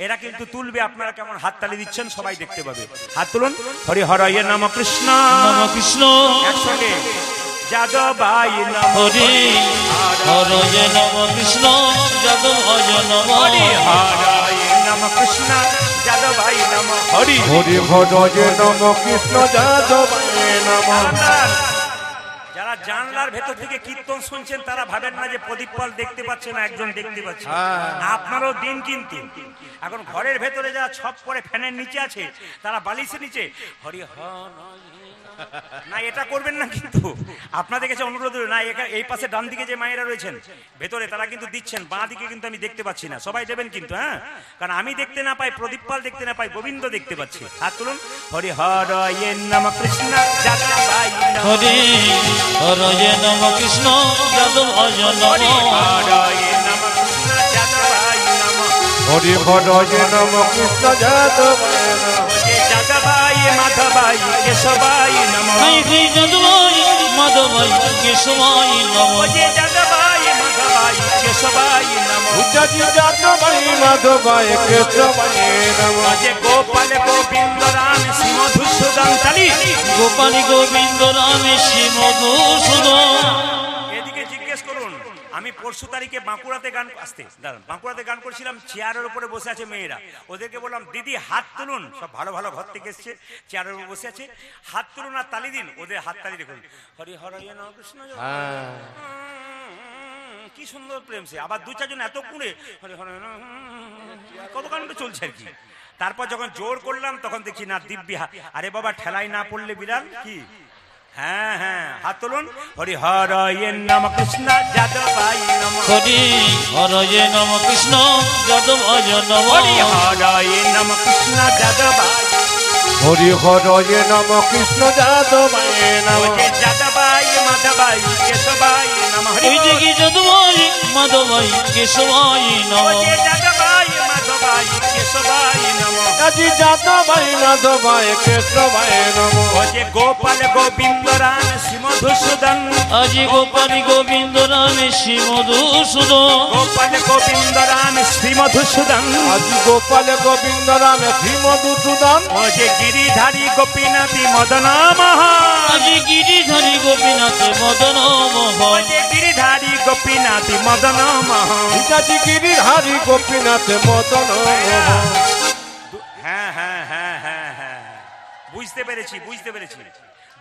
এরা কিন্তু তুলবে। আপনারা কেমন হাত তালি দিচ্ছেন সবাই দেখতে পাবে। হাত তুলুন। হরি হরয়ে নম কৃষ্ণ নম কৃষ্ণ একসঙ্গে। যাদবাই নম হরি হরয়ে নম কৃষ্ণ যাদবায় নম। হরি হরয়ে নম কৃষ্ণ যাদবাই নম। হরি হরি ভজে নম কৃষ্ণ যাদবায় নম। যারা জানলার ভেতর থেকে কীর্তন শুনছেন তারা ভাবেন না যে প্রদীপ পাল দেখতে পাচ্ছে না, একজন দেখতে পাচ্ছে। আপনারও দিন কিন্তু এখন ঘরের ভেতরে যারা ছপ করে ফ্যানের নিচে আছে, তারা বালিশের নিচে হরি হর না, এটা করবেন না কিন্তু। আপনাদের কাছে অনুরোধ না, এই পাশে ডান দিকে যে মায়েরা রয়েছেন ভেতরে তারা কিন্তু দিচ্ছেন, বাঁ দিকে কিন্তু আমি দেখতে পাচ্ছি না। সবাই দেবেন কিন্তু, হ্যাঁ, কারণ আমি দেখতে না পাই, প্রদীপ পাল দেখতে না পাই, গোবিন্দ দেখতে পাচ্ছি। হাত তুলুন। হরি হরয়ে নম কৃষ্ণ যাদবাই নম। হরি হরয়ে নম কৃষ্ণ যাদবায় হরি নম। হরয়ে নম কৃষ্ণ যাদবাই নম। হরি ভজে নম কৃষ্ণ যাদবায় নম। যে যাদবাই মাধবাই কেশবাই নম। হাই হাই যাদবায় মাধবায় কেশবায় নম। যে যাদবাই মাধবাই কেশবাই নম। উচ্চাজি যাদবায় মাধবায় কেশবায় নম। যে গোপাল গোবিন্দ রাম শ্রী মধুসূদন তালি। গোপাল গোবিন্দ রামে শ্রী মধুসূদন। এদিকে জিজ্ঞেস করুন, আমি পরশু তারিখে বাঁকুড়াতে গান আসতে দাঁড়ান, বাঁকুড়াতে গান করছিলাম, চেয়ারের উপরে বসে আছে মেয়েরা। ওদেরকে বললাম দিদি হাত তুলুন, সব ভালো ভালো ঘর থেকে এসছে, চেয়ারের উপরে বসে আছে, হাত তুলুন আর তালি দিন। ওদের হাত তালি দেখুন। হরি হরয়ে নম কৃষ্ণ কি সুন্দর প্রেম সে। আবার 2-4 জন এত কুঁড়ে হরি হরয়ে নম, কত কাণ্ড চলছে আর কি। তারপর যখন জোর করলাম তখন দেখি না দিব্যি। আরে বাবা ঠেলাই না পড়লে বিড়াল কি। হ্যাঁ হ্যাঁ হাত তুলুন। হরি হরয়ে নম কৃষ্ণ যাদবাই নম। হরি হরয়ে নম কৃষ্ণ যাদবায় নম। হরি হরয়ে নম কৃষ্ণ যাদবাই। হরি হরয়ে নম কৃষ্ণ যাদবায় নম। যে যাদবাই মাধবাই কেশবাই নম। হরি ওই যে কি যাদবায় মাধবায় কেশবায় নম। যে যাদবাই মাধবাই কেশবাই নম। আজি যাদবায় মাধবায় কেশবায় নম। যে গোপাল গোবিন্দ রাম শ্রী মধুসূদন। আজি গোপাল গোবিন্দ রামে শ্রী মধুসূদন। গোপাল গোবিন্দ রাম শ্রী মধুসূদন। আজি গোপাল গোবিন্দ রাম শ্রী মধুসূদন। ও যে গিরিধারী গোপীনাথী মদন মহা। আজি গিরিধারী গোপীনাথ মদন ও মোহন। যে গিরিধারী গোপীনাথী মদন মহা। আজি গিরিধারী গোপীনাথ মদন মোহন। হ্যাঁ হ্যাঁ হ্যাঁ হ্যাঁ হ্যাঁ বুঝতে পেরেছি, বুঝতে পেরেছি।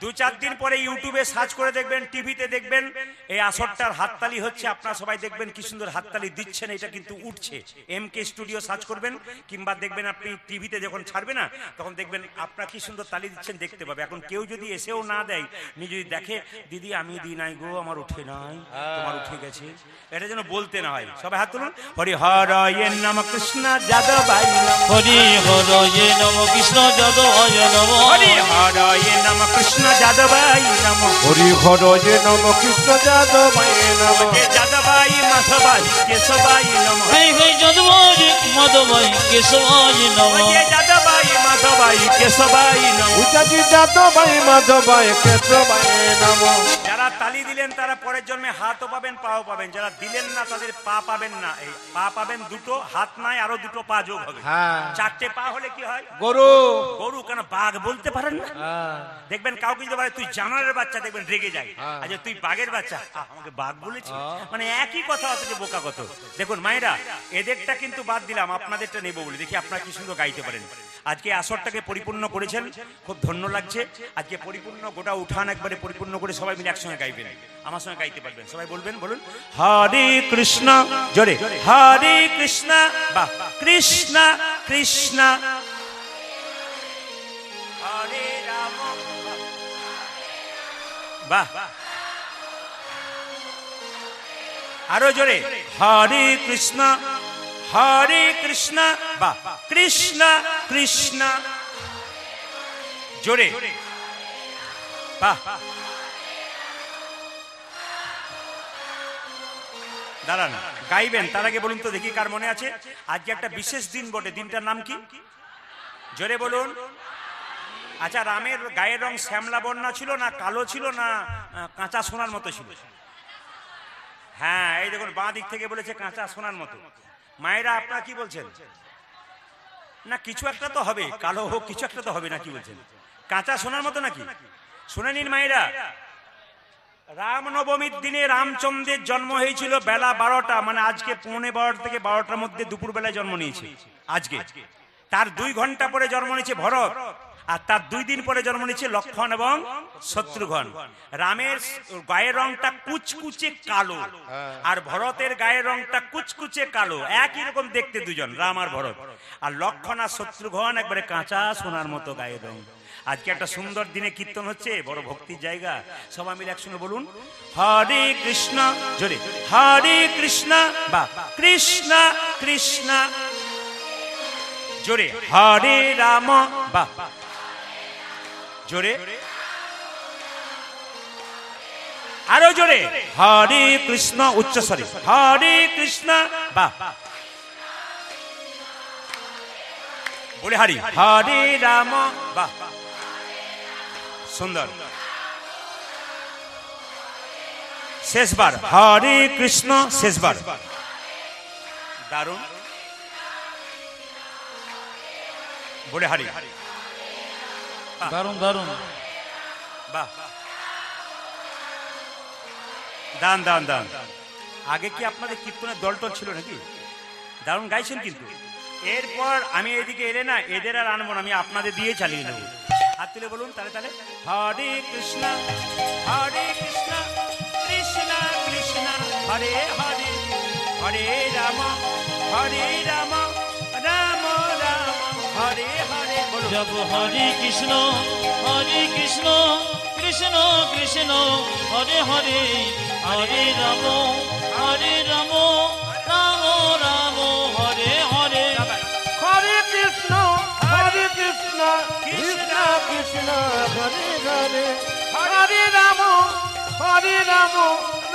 2-4 দিন পরে ইউটিউবে সার্চ করে দেখবেন, টিভিতে দেখবেন এই আসরটার হাততালি হচ্ছে। আপনারা সবাই দেখবেন কি সুন্দর হাততালি দিচ্ছেন, এটা কিন্তু উঠছে। এমকে স্টুডিও সার্চ করবেন, কিংবা দেখবেন আপনি টিভিতে যখন ছাড়বে না তখন দেখবেন আপনারা কি সুন্দর তালি দিচ্ছেন দেখতে পাবে। এখন কেউ যদি এসেও না দেয়, নিজে যদি দেখে দিদি আমি দিই নাই গো, আমার উঠে নাই, তোমার উঠে গেছে, এটা যেন বলতে না হয়। সবাই হাত তুলুন। হরি হরয়ে নম কৃষ্ণ যাদবাই নম। হরি হরয়ে নম কৃষ্ণ যাদবায় নম। হরি হরয়ে নম কৃষ্ণ যাদবাই নম, হরি হর যে নম কৃষ্ণ যাদবাই নম, হে যাদবাই মাধবাই কেশবাই নম, হে হে যদুবাই মাধবাই কেশবাই নম, হে যাদবাই মাধবাই কেশবাই নম। উচাজি যাদবাই মাধবাই কেশবাই নম। যারা তালি দিলেন তারা পরের জন্মে হাতও পাবেন পাও পাবেন, যারা দিলেন না তাদের পা পাবেন না। এই পা পাবেন দুটো, হাত নাই আরো দুটো পা যোগ হবে। হ্যাঁ, চারটে পা হলে কি হয়? গরু। গরু। কেন বাঘ বলতে পারেন না? হ্যাঁ, দেখবেন কাউকে যদি বলে তুই জানোয়ারের বাচ্চা, দেখবেন রেগে যায়। হ্যাঁ। আচ্ছা তুই বাঘের বাচ্চা, আমাকে বাঘ বলেছি, মানে একই কথা অথচ বোকা কত। দেখুন মায়েরা, এদেরটা কিন্তু বাদ দিলাম, আপনাদেরটা নেবো বলে। দেখি আপনারা কি সুন্দর গাইতে পারেন। আজকে আসরটাকে পরিপূর্ণ করেছেন, খুব ধন্য লাগছে। আজকে পরিপূর্ণ গোটা উঠান একবারে পরিপূর্ণ করে সবাই মিলে একসঙ্গে গাইবেন, আমার সঙ্গে গাইতে পারবেন। সবাই বলবেন, বলুন হরে কৃষ্ণ, জোরে হরে কৃষ্ণ, বাহ, কৃষ্ণ কৃষ্ণ হরে রাম, বাহ, আরো জোরে হরে কৃষ্ণ হরে কৃষ্ণ, বাহ, কৃষ্ণ কৃষ্ণ, জোরে, বাহ। দাঁড়ান, গাইবেন তার আগে বলুন তো দেখি কার মনে আছে আজকে একটা বিশেষ দিন বটে। দিনটার নাম কি? জোরে বলুন। আচ্ছা, রামের গায়ের রং শ্যামলা বর্ণা ছিল না কালো ছিল না কাঁচা সোনার মতো ছিল? হ্যাঁ, এই দেখুন বাঁ দিক থেকে বলেছে কাঁচা সোনার মতো। মায়েরা আপনারা কি বলছেন? না কিছু একটা তো হবে, কালো হোক কিছু একটা তো হবে, না কি বলছেন? কাঁচা সোনার মতো নাকি? শুনে নিন মায়েরা, রামনবমীর দিনে রামচন্দ্রের জন্ম হয়েছিল বেলা 12টা, মানে আজকে 11:15 থেকে 12টার মধ্যে দুপুর বেলায় জন্ম নিয়েছে আজকে। তার 2 ঘন্টা পরে জন্ম নিয়েছে ভরত, আর তার 2 দিন পরে জন্ম নিয়েছে লক্ষ্মণ এবং শত্রুঘ্ন। রামের গায়ের রংটা কুচকুচে কালো, আর ভরতের গায়ের রংটা কুচকুচে কালো, একই রকম দেখতে দুজন, রাম আর ভরত। আর লক্ষ্মণ আর শত্রুঘ্ন একবারে কাঁচা সোনার মতো গায়ের রং। আজকে একটা সুন্দর দিনে কীর্তন হচ্ছে, বড় ভক্তির জায়গা। সবাই মিলে একসঙ্গে বলুন হরে কৃষ্ণ, জোরে হরে কৃষ্ণ, বা কৃষ্ণ কৃষ্ণ, জোরে হরে রাম, বা জোরে, আরো জোরে হরে কৃষ্ণ, উচ্চস্বরে হরে কৃষ্ণ, বা বলে হরি হরে রাম, বা সুন্দর। শেষবার হরে কৃষ্ণ, শেষবার দারুণ, বলে হরি, দারুণ দারুণ, বাহ, দান দান দান। আগে কি আপনাদের কীর্তনের দলটল ছিল নাকি? দারুণ গাইছেন কিন্তু। এরপর আমি এদিকে এলে না, এদের আর আনবো না, আমি আপনাদের দিয়ে চালিয়ে নেব। হাত তুলে বলুন তাহলে তাহলে হরে কৃষ্ণ কৃষ্ণ কৃষ্ণ হরে হরে, হরে রাম রাম রাম হরে হরে। জপ হরে কৃষ্ণ কৃষ্ণ কৃষ্ণ হরে হরে, হরে রাম রাম রাম হরে হরে। হরে কৃষ্ণ কৃষ্ণ কৃষ্ণ হরে হরে, হরে রাম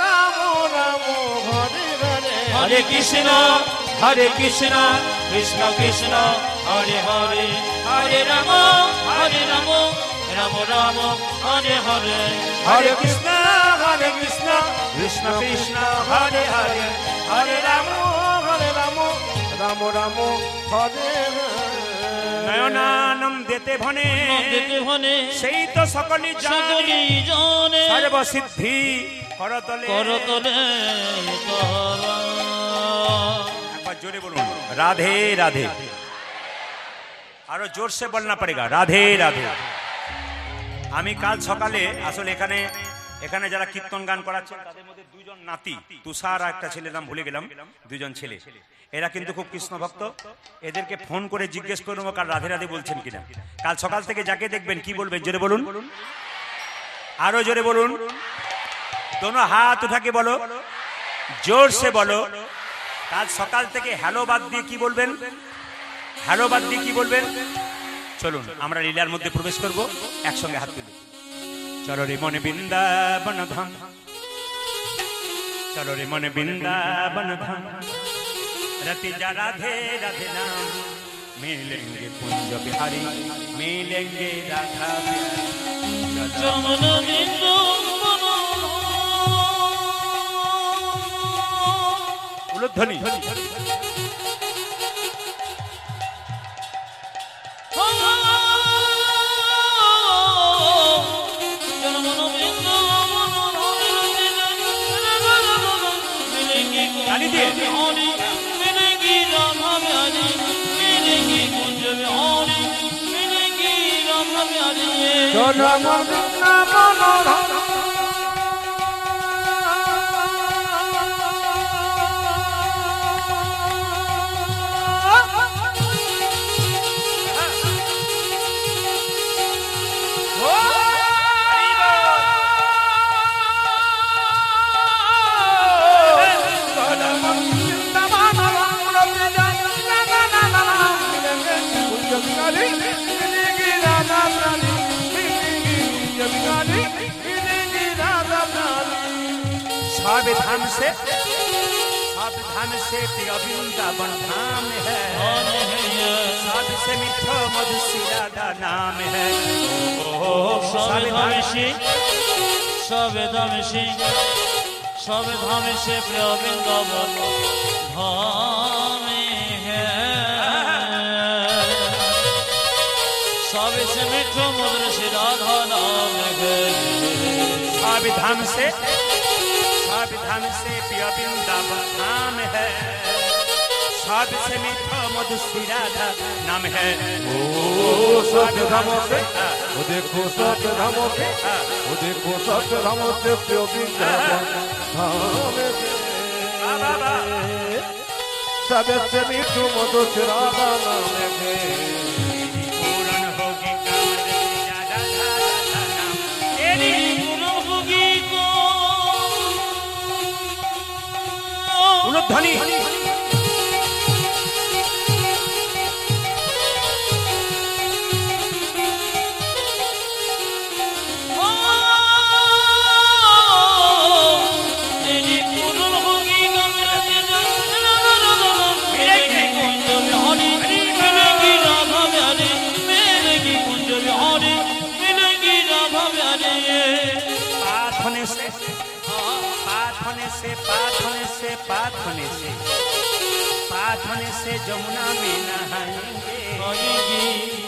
রাম রাম হরে হরে। হরে কৃষ্ণ কৃষ্ণ কৃষ্ণ হরে হরে, হরে রাম রাম রাম হরে হরে। হরে কৃষ্ণ কৃষ্ণ কৃষ্ণ হরে হরে, হরে রাম রাম রাম হরে হরে। নয়নানন্দেতে ভনে নন্দেতে ভনে সেই তো সকলই সকলি জানে, সর্বসিদ্ধি করতলে করতলে করা। একবার জোরে বলুন রাধে রাধে, আরো জোর সে বলনা পড়েগা রাধে রাধে। আমি কাল সকালে আসলে এখানে যারা কীর্তন গান করাচ্ছেন তাদের মধ্যে 2 জন নাতি, তুষার আর একটা ছেলের নাম ভুলে গেলাম, 2 জন ছেলে, এরা কিন্তু খুব কৃষ্ণ ভক্ত। এদেরকে ফোন করে জিজ্ঞেস করে নেবো কাল রাধে রাধে বলছেন কিনা। কাল সকাল থেকে যাকে দেখবেন কি বলবেন জোরে বলুন, আরো জোরে বলুন, দোনো হাত উঠাকে বলো, জোর সে বলো। কাল সকাল থেকে হ্যালো বাদ দিয়ে কি বলবেন, হ্যালো বাদ দিয়ে কি বলবেন। চলুন আমরা লীলার মধ্যে প্রবেশ করব, একসঙ্গে হাত তুলি। চলো রে মনে বৃন্দাবন ধাম, চলো রে মনে বৃন্দাবন ধাম, रति जा राधे राधे नाम, मिलेंगे कुंज बिहारी, मिलेंगे राधा बिहारी। चमन बिंदु उलध्वनि ताली दिए। सावधान से प्रिय वृंदावन धाम है, सबसे मीठा मधुसीरा नाम है। सावधान से प्रिय वृंदावन धाम है, सबसे मीठा मधुसीरा नाम है। सावधान से प्रिय वृंदावन धाम है, सबसे मीठा मधुसीरा नाम है। ओ सत्य धामों से, वो देखो सत्य धामों से, वो देखो सत्य धामों से प्रिय वृंदावन धाम है, सबसे मीठा मधुसीरा नाम है। पूर्ण होगी कामना राधा नाम, तेरी उलध्वनि पाथने से जमुना में नहाएंगे,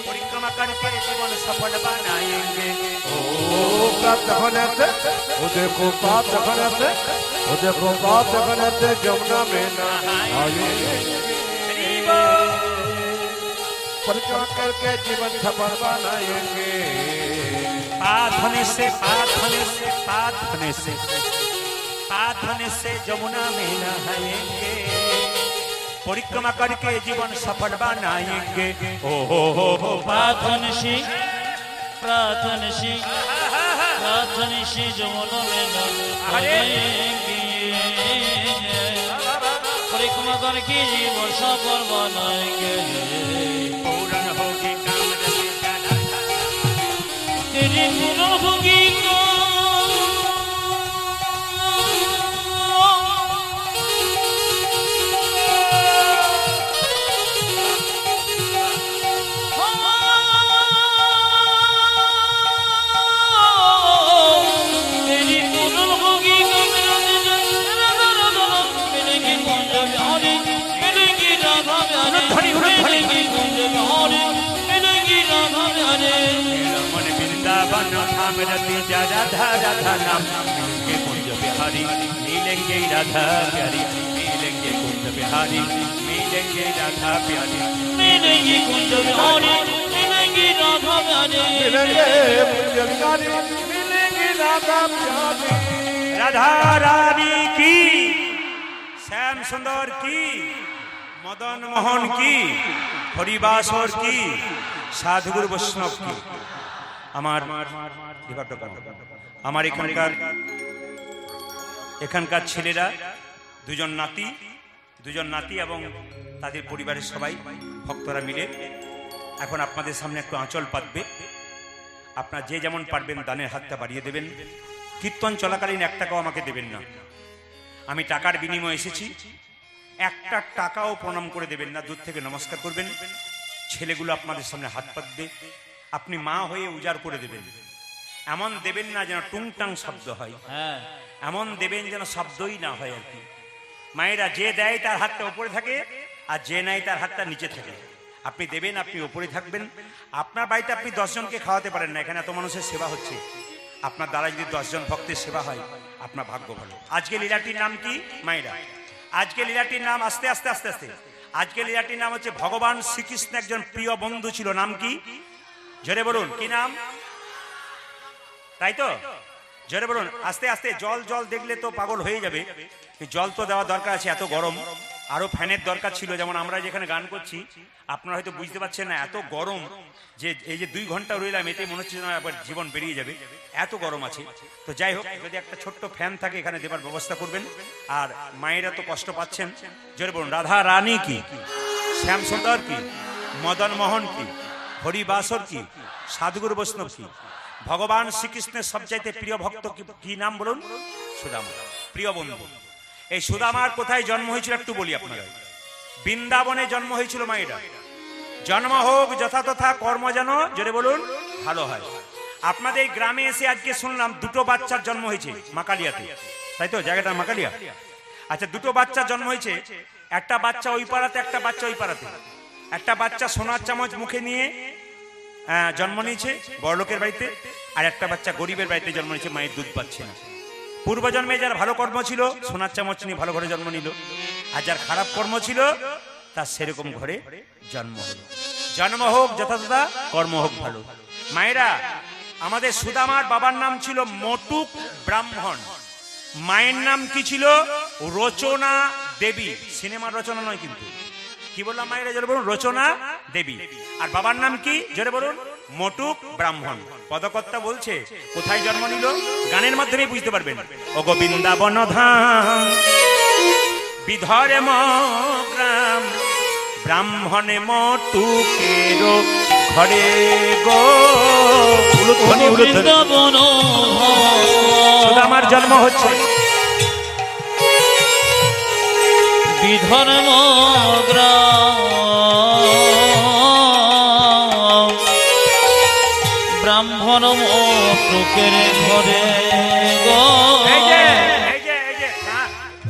परिक्रमा करके जीवन सफल बनाएंगे। ओ प्राप्त होने से, वो देखो प्राप्त होने से, वो देखो प्राप्त होने से जमुना में नहाएंगे, परिक्रमा करके जीवन सफल बनाएंगे। पाथने से जमुना में नहाएंगे, परिक्रमा करके जीवन सफल बनाएंगे। ओ हो प्रार्थनशी जमुना में नहाएंगे, परिक्रमा करके जीवन सफल बनाएंगे। पूर्ण होगी कामना तेरी पूर्ण होगी वृंदावन धाम, रति जा राधा राधा नाम, मिलेंगे कुंज बिहारी, मिलेंगे राधा प्यारी, मिलेंगे कुंज बिहारी, मिलेंगे राधा प्यारी, मिलेंगे कुंज बिहारी, मिलेंगे राधा प्यारी, मिलेंगे कुंज बिहारी, मिलेंगे राधा प्यारी। राधा रानी की, श्याम सुंदर की, मदन मोहन की, हरिबासर की, साधुगुरु वैष्णव की। আমার এখানকার ছেলেরা দুজন নাতি এবং তাদের পরিবারের সবাই ভক্তরা মিলে এখন আপনাদের সামনে একটু আঁচল পাতবে। আপনার যে যেমন পারবেন দানের হাতটা বাড়িয়ে দেবেন। কীর্তন চলাকালীন 1 টাকাও আমাকে দেবেন না। আমি টাকার বিনিময়ে এসেছি, 1টা টাকাও প্রণাম করে দেবেন না। দূর থেকে নমস্কার করবেন। ছেলেগুলো আপনাদের সামনে হাত পাতবে, আপনি মা হয়ে উজাড় করে দেবেন। এমন দেবেন না যেন টুংটাং শব্দ হয়, হ্যাঁ এমন দেবেন যেন শব্দই না হয় আর কি। মায়েরা যে দেয় তার হাতটা উপরে থাকে, আর যে নেয় তার হাতটা নিচে থাকে। আপনি দেবেন, আপনি উপরে থাকবেন। আপনার বাড়িতে আপনি 10 জনকে খাওয়াতে পারেন না, এখানে এত মানুষের সেবা হচ্ছে। আপনার দ্বারা যদি 10 জন ভক্তের সেবা হয়, আপনার ভাগ্য ভালো। আজকে লীলাটির নাম কি মায়েরা? আজকে লীলাটির নাম আস্তে আস্তে আস্তে আস্তে আজকে লীলাটির নাম হচ্ছে ভগবান শ্রীকৃষ্ণ একজন প্রিয় বন্ধু ছিল। নাম কি? জোরে বলুন, কি নাম? তাই তো, জোরে বলুন। আস্তে আস্তে। জল জল দেখলে তো পাগল হয়ে যাবে, জল তো দেওয়া দরকার আছে, এত গরম। আরো ফ্যানের দরকার ছিল, যেমন আমরা যেখানে গান করছি আপনারা হয়তো বুঝতে পারছেন না, এত গরম যে এই যে 2 ঘন্টা রইলাম, এতে মনে হচ্ছে না একবার জীবন বেরিয়ে যাবে, এত গরম আছে। তো যাই হোক, যদি একটা ছোট্ট ফ্যান থাকে এখানে দেবার ব্যবস্থা করবেন। আর মায়েরা তো কষ্ট পাচ্ছেন, জোরে বলুন। রাধা রানী কি, শ্যাম সুন্দর কি, মদন মোহন কি, হরিবাসর কি, সাধুগুরু বৈষ্ণব কি? ভগবান শ্রীকৃষ্ণের সবচাইতে প্রিয় ভক্ত কি নাম বলুন? সুদামা, প্রিয় বন্ধু। এই সুদামার কোথায় জন্ম হয়েছিল একটু বলি আপনারা। বৃন্দাবনে জন্ম হয়েছিল মায়েরা। জন্ম হোক যথাতথা, কর্ম যেন, জোরে বলুন, ভালো হয়। আপনাদের গ্রামে এসে আজকে শুনলাম 2টো বাচ্চার জন্ম হয়েছে মাকালিয়াতে, তাই তো? জায়গাটা মাকালিয়া। আচ্ছা, 2টো বাচ্চার জন্ম হয়েছে। একটা বাচ্চা ওই পাড়াতে, একটা বাচ্চা ওই পাড়াতে। একটা বাচ্চা সোনার চামচ মুখে নিয়ে জন্ম নিয়েছে বড়লোকের বাড়িতে, আর একটা বাচ্চা গরিবের বাড়িতে জন্ম নিয়েছে, মায়ের দুধ পাচ্ছে না। পূর্বজন্মে যার ভালো কর্ম ছিল সোনার চামচ নিয়ে ভালো ঘরে জন্ম নিল, আর যার খারাপ কর্ম ছিল তার সেরকম ঘরে জন্ম হলো। জন্ম হোক যথাযথা, কর্ম হোক ভালো। মায়েরা, আমাদের সুদামার বাবার নাম ছিল মটুক ব্রাহ্মণ, মায়ের নাম কি ছিল? রচনা দেবী। সিনেমার রচনা নয় কিন্তু। কি বললাম মায়েরা? জোরে বলুন, রচনা দেবী। আর বাবার নাম কি? জোরে বলুন, মটুক ব্রাহ্মণ। পদকর্তা বলছে কোথায় জন্ম নিল, গানের মাধ্যমে বুঝতে পারবেন। ও গো বৃন্দাবন ধাম, বিধর্ম গ্রাম, ব্রাহ্মণে মটুকের ঘরে গো। বৃন্দাবন সুদামার জন্ম হচ্ছে বিধর্ম গ্রাম, ব্রাহ্মণ মটুকের ঘরে গো।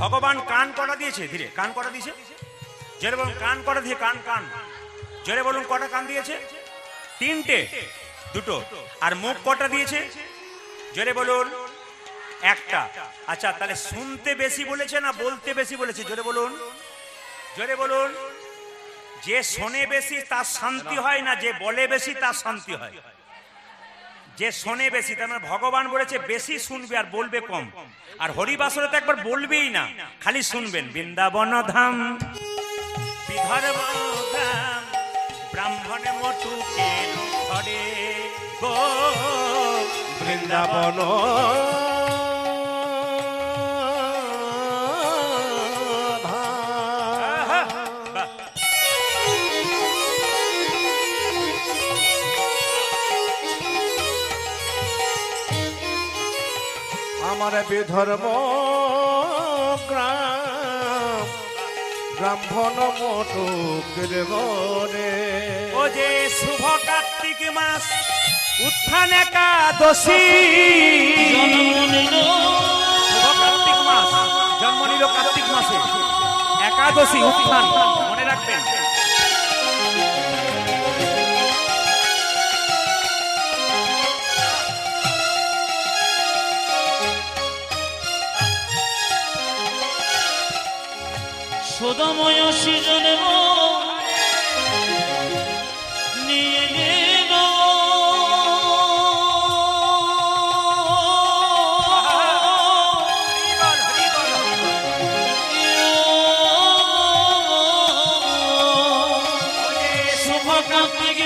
ভগবান কান কটা দিয়েছে? ধীরে, কান কটা দিয়েছে? জোরে বলুন, কান কটা দিয়ে? কান কান জোরে বলুন, কটা কান দিয়েছে? 3টে, 2টো। আর মুখ কটা দিয়েছে? জোরে বলুন, 1টা। আচ্ছা, তাহলে শুনতে বেশি বলেছে না বলতে বেশি বলেছে? জোরে বলুন, জোরে বলুন। যে শোনে বেশি তার শান্তি হয় না, যে বলে বেশি তার শান্তি হয়। যে শোনে বেশি, তার মানে ভগবান বলেছে বেশি শুনবে আর বলবে কম। আর হরিবাসরে তো একবার বলবেই না, খালি শুনবেন। বৃন্দাবন ধাম, বিধর্ম গ্রাম, ব্রাহ্মণে মটুকের ঘরে গো। বৃন্দাবন আমার বিধর্ম গ্রাম, ব্রাহ্মণ মটুকের ঘরে। ও যে শুভ কার্তিক মাস, উত্থান একাদশী, শুভ কার্তিক মাস, জন্ম নিল কার্তিক মাসে, একাদশী, উত্থান, মনে রাখবেন। সুদাময় সৃজনে নিয়ে গেল শুভ কার্তিক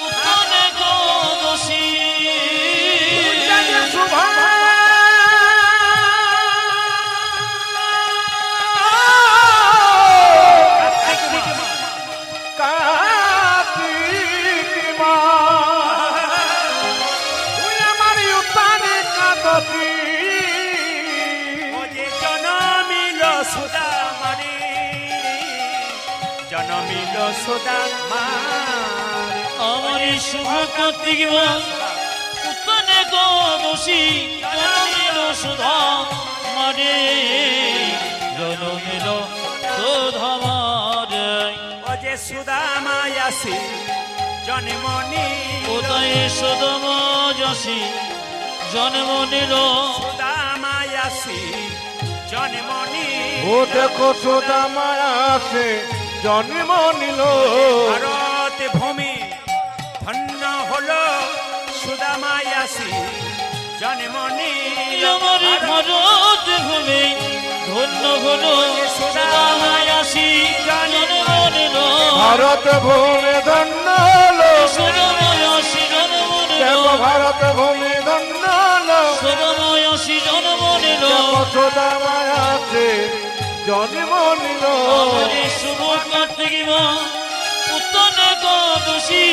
উত্থানে একাদশী। জনমিল সুদামার আমার এই শুভ কার্তিক মাস উত্তনে দোষী জনমিল সুধা মারে জনমিল সুধা মারে ও যে সুদামায় আসি জন্মনি কোথায় সুদম যশী জন্ম নিল সুদামায় আসি জন্মনি ও দেখো সুদামায় আসে জন্ম নিল ভারত ভূমি ধন্য হলো সুদামায় আসি জন্মনি আমার ভারত ভূমি ধন্য হলো সুদামায় আসি জন্ম নিল ভারত ভূমি ধন্য হলো সুদামায় আসি জন্ম নিল দেখো ভারত ভূমি ধন্য হলো সুদামায় আসি জন্ম নিল দেখো সুদামায় আসে জন্ম নিল আমার এই শুভ কার্তিক মাস উত্তনে দোষী